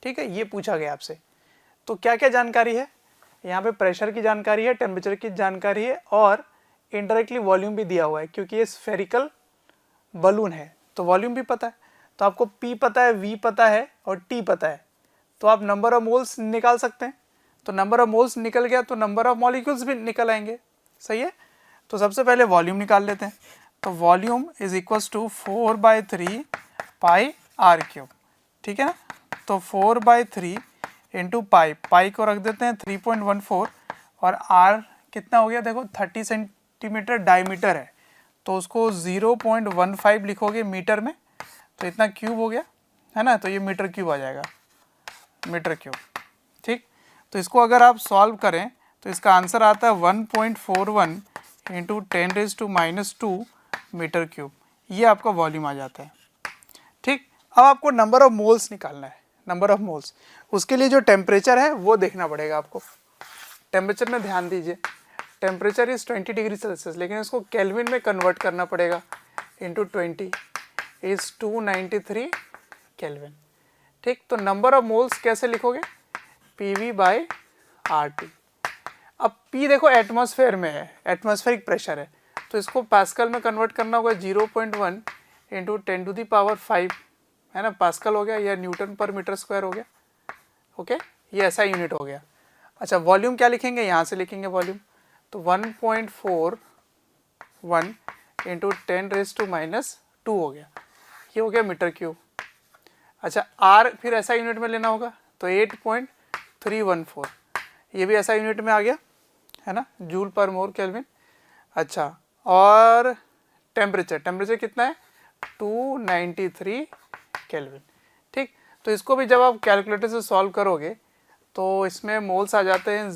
A: ठीक है, ये पूछा गया आपसे। तो क्या क्या जानकारी है यहाँ पे? प्रेशर की जानकारी है, टेम्परेचर की जानकारी है, और इनडायरेक्टली वॉल्यूम भी दिया हुआ है, क्योंकि ये स्फेरिकल बलून है तो वॉल्यूम भी पता है। तो आपको P पता है, V पता है और T पता है, तो आप नंबर ऑफ मोल्स निकाल सकते हैं। तो नंबर ऑफ मोल्स निकल गया तो नंबर ऑफ मॉलिक्यूल्स भी निकल आएंगे। सही है, तो सबसे पहले वॉल्यूम निकाल लेते हैं। तो volume is equals to 4/3 pi r³। ठीक है ना, तो 4/3 इंटू पाई को रख देते हैं 3.14, और r कितना हो गया देखो 30 सेंटीमीटर डायमीटर है, तो उसको 0.15 लिखोगे मीटर में, तो इतना क्यूब हो गया, है ना, तो ये मीटर क्यूब आ जाएगा, मीटर क्यूब। ठीक, तो इसको अगर आप सॉल्व करें तो इसका आंसर आता है 1.41 इंटू 10⁻⁻² मीटर क्यूब, ये आपका वॉल्यूम आ जाता है। ठीक, अब आपको नंबर ऑफ मोल्स निकालना है, नंबर ऑफ मोल्स। उसके लिए जो टेम्परेचर है वो देखना पड़ेगा आपको। टेम्परेचर में ध्यान दीजिए, टेम्परेचर इज 20 डिग्री सेल्सियस, लेकिन इसको केल्विन में कन्वर्ट करना पड़ेगा, इंटू 20 इज 293 केल्विन। ठीक, तो नंबर ऑफ मोल्स कैसे लिखोगे? PV/RT। अब P देखो एटमॉस्फेयर में है, एटमॉस्फेरिक प्रेशर है, तो इसको पास्कल में कन्वर्ट करना होगा 0.1 इंटू 10⁵, है ना, पास्कल हो गया, या न्यूटन पर मीटर स्क्वायर हो गया। ओके, ये ऐसा यूनिट हो गया। अच्छा, वॉल्यूम क्या लिखेंगे? यहाँ से लिखेंगे वॉल्यूम, तो 1.41 इंटू 10⁻² हो गया, ये हो गया मीटर क्यूब। अच्छा, R फिर ऐसा यूनिट में लेना होगा, तो 8.314, ये भी ऐसा यूनिट में आ गया, है ना, जूल पर मोल केल्विन। अच्छा, और टेम्परेचर कितना है? 293 केल्विन। ठीक, तो इसको भी जब आप कैलकुलेटर से सॉल्व करोगे तो इसमें मोल्स आ जाते हैं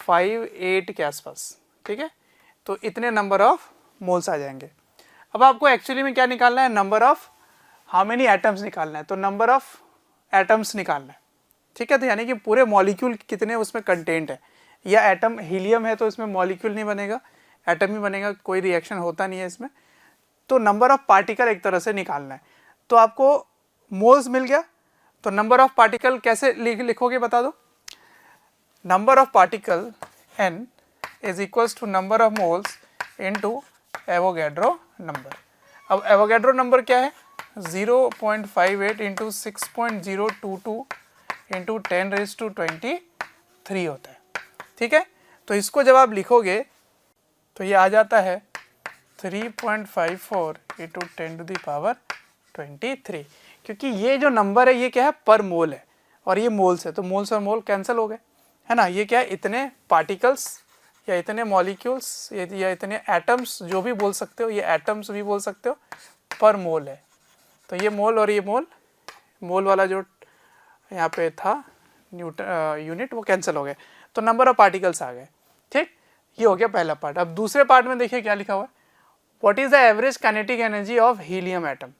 A: 0.58 के आसपास, ठीक है। तो इतने नंबर ऑफ मोल्स आ जाएंगे। अब आपको एक्चुअली में क्या निकालना है, number of how many atoms निकालना है, तो नंबर ऑफ एटम्स निकालना है, ठीक है। तो यानी कि पूरे मॉलिक्यूल कितने उसमें कंटेंट है, या एटम हीलियम है तो इसमें मॉलिक्यूल नहीं बनेगा, एटम ही बनेगा, कोई रिएक्शन होता नहीं है इसमें। तो नंबर ऑफ पार्टिकल एक तरह से निकालना है। तो आपको मोल्स मिल गया, तो नंबर ऑफ पार्टिकल कैसे लिखोगे बता दो। Number of particle n is equals to number of moles into Avogadro number. अब एवोगैड्रो नंबर क्या है, 0.58 इंटू 6.022 इंटू 10⁻23 होता है, ठीक है। तो इसको जब आप लिखोगे तो ये आ जाता है 3.54 इंटू 10⁻23, क्योंकि ये जो नंबर है ये क्या है, पर मोल है और ये मोल्स है, तो मोल्स और मोल कैंसिल हो गए, है ना। ये क्या है, इतने पार्टिकल्स या इतने मॉलिक्यूल्स या इतने एटम्स, जो भी बोल सकते हो, ये एटम्स भी बोल सकते हो, पर मोल है। तो ये मोल और ये मोल वाला जो यहाँ पे था यूनिट वो कैंसिल हो गए, तो नंबर ऑफ पार्टिकल्स आ गए, ठीक। ये हो गया पहला पार्ट। अब दूसरे पार्ट में देखिए क्या लिखा हुआ है, what is the average kinetic energy of helium atom.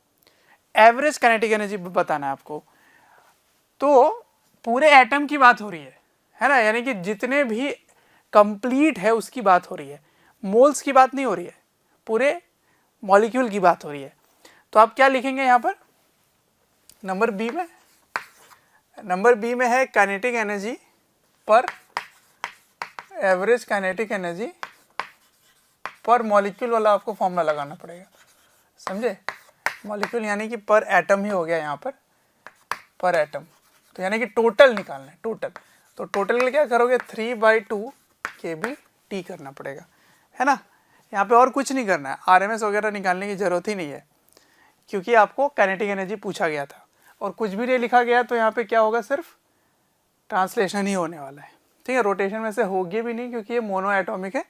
A: Average kinetic energy बताना है आपको, तो पूरे एटम की बात हो रही है ना, यानी कि जितने भी कंप्लीट है उसकी बात हो रही है, मोल्स की बात नहीं हो रही है, पूरे मॉलिक्यूल की बात हो रही है। तो आप क्या लिखेंगे यहाँ पर, नंबर बी में है काइनेटिक एनर्जी पर एवरेज काइनेटिक एनर्जी पर मॉलिक्यूल वाला आपको फॉर्मूला लगाना पड़ेगा, समझे। मॉलिक्यूल यानी कि पर एटम ही हो गया यहाँ पर एटम, तो यानी कि टोटल निकालना है, टोटल। तो टोटल के लिए क्या करोगे, 3/2 kBT करना पड़ेगा, है ना। यहाँ पे और कुछ नहीं करना है, RMS वगैरह निकालने की ज़रूरत ही नहीं है, क्योंकि आपको काइनेटिक एनर्जी पूछा गया था और कुछ भी नहीं लिखा गया, तो यहाँ पे क्या होगा, सिर्फ ट्रांसलेशन ही होने वाला है, ठीक है। रोटेशन में से होगी भी नहीं क्योंकि ये मोनो एटॉमिक है,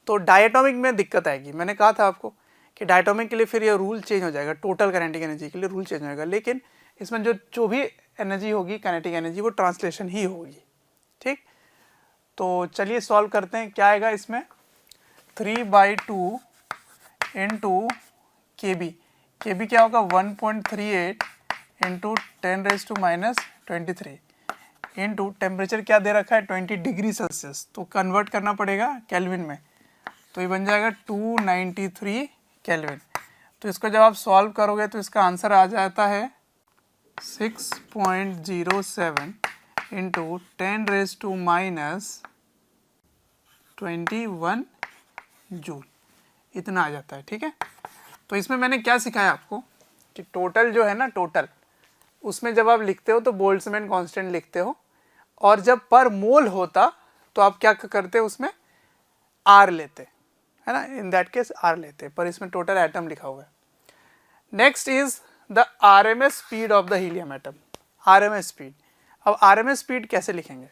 A: तो डायटोमिक में दिक्कत आएगी। मैंने कहा था आपको कि डायटोमिक के लिए फिर ये रूल चेंज हो जाएगा, टोटल काइनेटिक एनर्जी के लिए रूल चेंज हो जाएगा, लेकिन इसमें जो भी एनर्जी होगी काइनेटिक एनर्जी वो ट्रांसलेशन ही होगी, ठीक। तो चलिए सॉल्व करते हैं, क्या आएगा इसमें, 3/2 इंटू KB क्या होगा, 1.38 इंटू 10⁻⁻23 इंटू टेम्परेचर क्या दे रखा है, 20 डिग्री सेल्सियस, तो कन्वर्ट करना पड़ेगा केल्विन में, तो ये बन जाएगा 293 केल्विन। तो इसको जब आप सॉल्व करोगे तो इसका आंसर आ जाता है 6.07 इंटू 10⁻21 जूल, इतना आ जाता है, ठीक है। तो इसमें मैंने क्या सिखाया आपको कि टोटल जो है ना, टोटल उसमें जब आप लिखते हो तो बोल्ट्जमैन कांस्टेंट लिखते हो, और जब पर मोल होता तो आप क्या करते हो, उसमें R लेते, है ना, इन दैट केस R लेते, पर इसमें टोटल एटम लिखा हुआ है। Next is the RMS speed of the helium atom, RMS speed. अब RMS स्पीड कैसे लिखेंगे,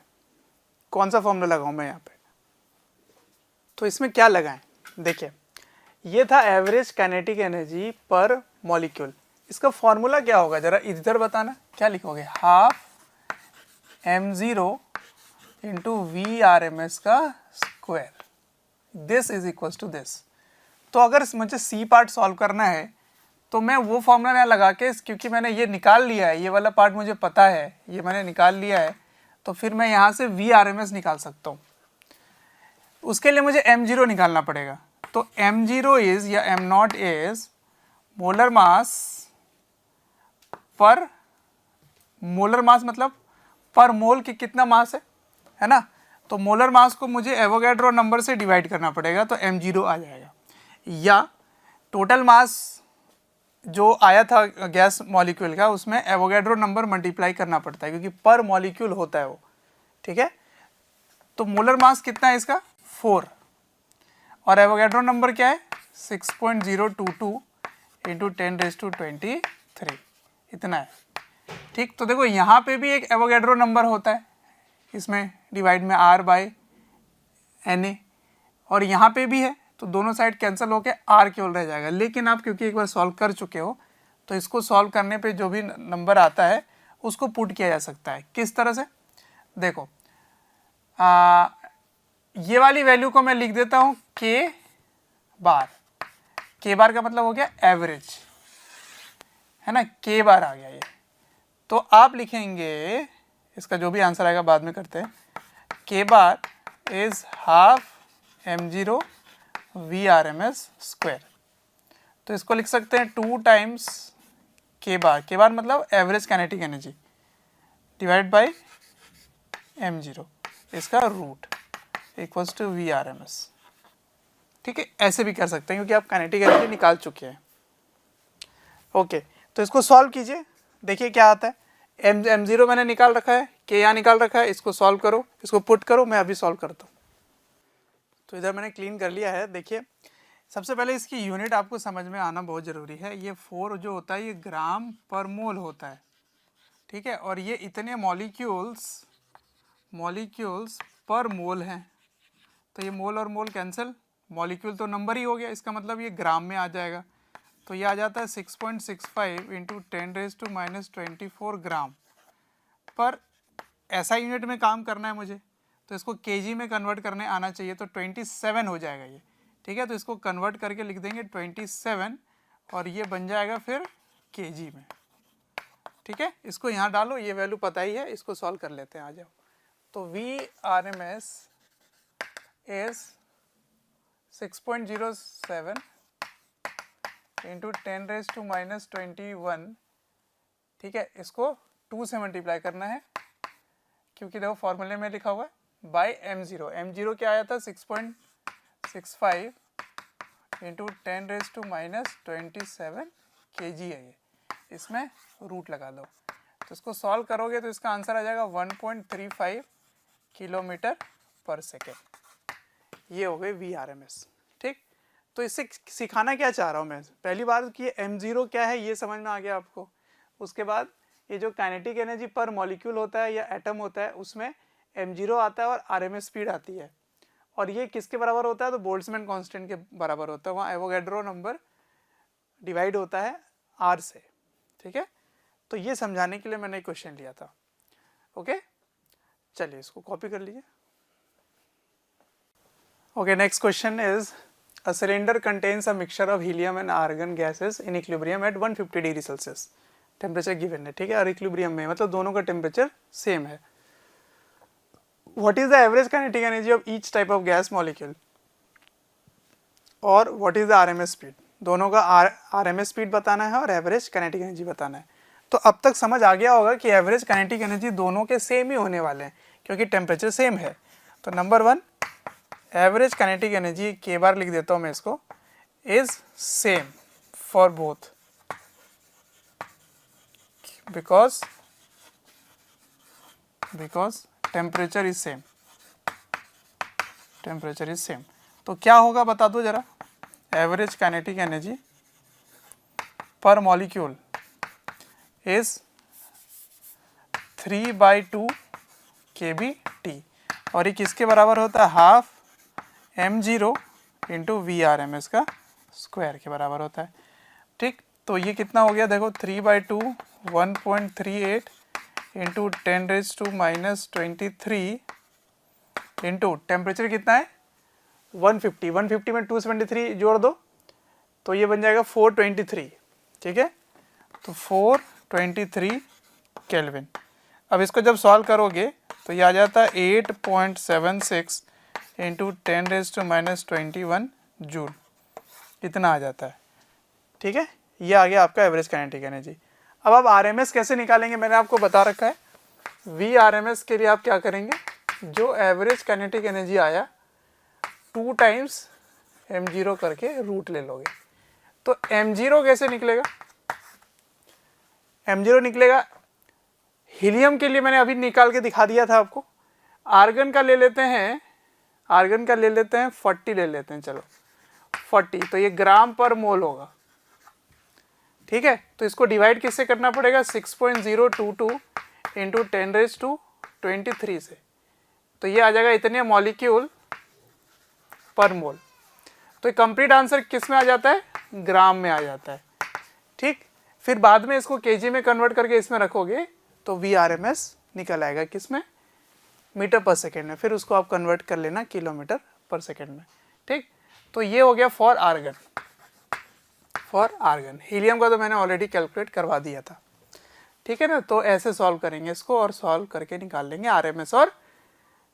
A: कौन सा फॉर्मूला लगाऊं मैं यहाँ पे, तो इसमें क्या लगाएं, देखिए ये था एवरेज काइनेटिक एनर्जी पर मॉलिक्यूल, इसका फॉर्मूला क्या होगा जरा इधर बताना, क्या लिखोगे, हाफ m0 इंटू VRMS का square, this is equal to this. तो अगर मुझे सी पार्ट सॉल्व करना है तो मैं वो फॉर्मूला यहाँ लगा के, क्योंकि मैंने ये निकाल लिया है, ये वाला पार्ट मुझे पता है, ये मैंने निकाल लिया है, तो फिर मैं यहाँ से VRMS निकाल सकता हूँ। उसके लिए मुझे m0 निकालना पड़ेगा, तो m0 इज या m0 इज मोलर मास पर, मोलर मास मतलब पर मोल की कितना मास है ना, तो मोलर मास को मुझे एवोगैड्रो नंबर से डिवाइड करना पड़ेगा, तो m0 आ जाएगा, या टोटल मास जो आया था गैस मॉलिक्यूल का उसमें एवोगैड्रो नंबर मल्टीप्लाई करना पड़ता है, क्योंकि पर मॉलिक्यूल होता है वो, ठीक है। तो मोलर मास कितना है इसका, 4, और एवोगैड्रो नंबर क्या है, 6.022 इंटू 10⁻23, इतना है, ठीक। तो देखो यहाँ पे भी एक एवोगैड्रो नंबर होता है, इसमें डिवाइड में R/Na, और यहाँ पे भी है, तो दोनों साइड कैंसिल होके R केवल रह जाएगा। लेकिन आप क्योंकि एक बार सॉल्व कर चुके हो तो इसको सॉल्व करने पे जो भी नंबर आता है उसको पुट किया जा सकता है, किस तरह से, देखो ये वाली वैल्यू को मैं लिख देता हूँ के बार। के बार का मतलब हो गया एवरेज, है ना, के बार आ गया ये। तो आप लिखेंगे, इसका जो भी आंसर आएगा बाद में करते हैं, के bar is half m0 VRMS square. तो इसको लिख सकते हैं 2 टाइम्स के बार मतलब average kinetic energy divide by m0, इसका रूट इक्वल्स टू VRMS। ठीक है, ऐसे भी कर सकते हैं क्योंकि आप काइनेटिक एनर्जी निकाल चुके हैं। ओके, तो इसको सॉल्व कीजिए, देखिए क्या आता है। m0 मैंने निकाल रखा है, के यहाँ निकाल रखा है, इसको सॉल्व करो, इसको पुट करो, मैं अभी सॉल्व करता हूँ। तो इधर मैंने क्लीन कर लिया है। देखिए, सबसे पहले इसकी यूनिट आपको समझ में आना बहुत ज़रूरी है। ये 4 जो होता है ये ग्राम पर मोल होता है, ठीक है, और ये इतने मॉलिक्यूल्स पर मोल हैं। तो ये मोल और मोल कैंसिल, मॉलिक्यूल तो नंबर ही हो गया, इसका मतलब ये ग्राम में आ जाएगा। तो ये आ जाता है 6.65 इंटू 10⁻⁻24 ग्राम पर। ऐसा यूनिट में काम करना है मुझे, तो इसको केजी में कन्वर्ट करने आना चाहिए, तो 27 हो जाएगा ये। ठीक है, तो इसको कन्वर्ट करके लिख देंगे 27 और ये बन जाएगा फिर केजी में। ठीक है, इसको यहाँ डालो, ये वैल्यू पता ही है, इसको सॉल्व कर लेते हैं, आ जाओ। तो VRMS इज 6.07 इंटू 10⁻⁻21। ठीक है, इसको 2 से मल्टीप्लाई करना है क्योंकि देखो फॉर्मूले में लिखा हुआ है बाय m0। m0 क्या आया था 6.65 इंटू 10⁻⁻27 kg है ये, इसमें रूट लगा दो। तो इसको सॉल्व करोगे तो इसका आंसर आ जाएगा 1.35 किलोमीटर पर सेकेंड। ये हो गए VRMS। ठीक, तो इससे सिखाना क्या चाह रहा हूँ मैं, पहली बार कि m0 क्या है ये समझ में आ गया आपको। उसके बाद ये जो काइनेटिक एनर्जी पर मॉलिक्यूल होता है या एटम होता है उसमें m0 आता है और RMS स्पीड आती है, और ये किसके बराबर होता है, तो बोल्ट्जमैन कांस्टेंट के बराबर होता है। वहाँ एवोगैड्रो नंबर डिवाइड होता है R से। ठीक है, तो ये समझाने के लिए मैंने क्वेश्चन लिया था। ओके, चलिए इसको कॉपी कर लीजिए। Okay, next question is a cylinder contains a mixture of helium and argon gases in equilibrium at 150 degree Celsius. Temperature given है, ठीक है, और इक्विलिब्रियम में मतलब दोनों का टेम्परेचर सेम है। What is the average kinetic energy of each type of gas molecule और what is the RMS speed. दोनों का RMS स्पीड बताना है और एवरेज काइनेटिक एनर्जी बताना है। तो अब तक समझ आ गया होगा कि एवरेज काइनेटिक एनर्जी दोनों के सेम ही होने वाले हैं क्योंकि टेम्परेचर सेम है। तो नंबर 1 एवरेज काइनेटिक एनर्जी के बार लिख देता हूँ मैं इसको, is same for both because temperature is same. Temperature is same, तो क्या होगा बता दो जरा। एवरेज काइनेटिक एनर्जी पर मॉलिक्यूल इज 3/2 kBT और ये किसके बराबर होता है, हाफ m0 इंटू VRMS का स्क्वायर के बराबर होता है। ठीक, तो ये कितना हो गया देखो, 3/2 1.38 इंटू 10⁻⁻23 इंटू टेम्परेचर कितना है 150। 150 में 273 जोड़ दो तो ये बन जाएगा 423। ठीक है, तो 423 केल्विन। अब इसको जब सॉल्व करोगे तो ये आ जाता है 8.76 इंटू 10⁻⁻21 जूल, इतना आ जाता है। ठीक है, ये आ गया आपका एवरेज काइनेटिक एनर्जी। अब आप RMS कैसे निकालेंगे मैंने आपको बता रखा है। VRMS के लिए आप क्या करेंगे, जो एवरेज काइनेटिक एनर्जी आया 2 टाइम्स m0 करके रूट ले लोगे। तो m0 कैसे निकलेगा, m0 निकलेगा हीलियम के लिए मैंने अभी निकाल के दिखा दिया था आपको। आर्गन का ले लेते हैं, 40 ले लेते हैं, चलो 40, तो ये ग्राम पर मोल होगा। ठीक है, तो इसको डिवाइड किससे करना पड़ेगा, 6.022 इंटू 10⁻23 से, तो ये आ जाएगा इतने मॉलिक्यूल पर मोल। तो कंप्लीट आंसर किस में आ जाता है, ग्राम में आ जाता है। ठीक, फिर बाद में इसको केजी में कन्वर्ट करके इसमें रखोगे तो VRMS निकल आएगा, किस में, मीटर पर सेकेंड में, फिर उसको आप कन्वर्ट कर लेना किलोमीटर पर सेकेंड में, ठीक। तो ये हो गया फॉर आर्गन। हीलियम का तो मैंने ऑलरेडी कैलकुलेट करवा दिया था, ठीक है ना। तो ऐसे सॉल्व करेंगे इसको और सॉल्व करके निकाल लेंगे आरएमएस और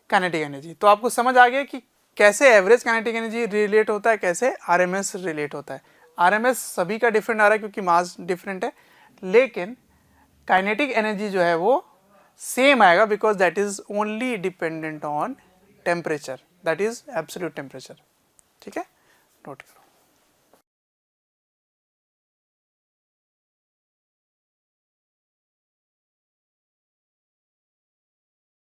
A: काइनेटिक एनर्जी। तो आपको समझ आ गया कि कैसे एवरेज काइनेटिक एनर्जी रिलेट होता है, कैसे आरएमएस रिलेट होता है। आरएमएस सभी का डिफरेंट आ रहा है क्योंकि मास डिफरेंट है, लेकिन काइनेटिक एनर्जी जो है वो सेम आएगा because that is only dependent on temperature, that is absolute temperature, ठीक है, नोट करो।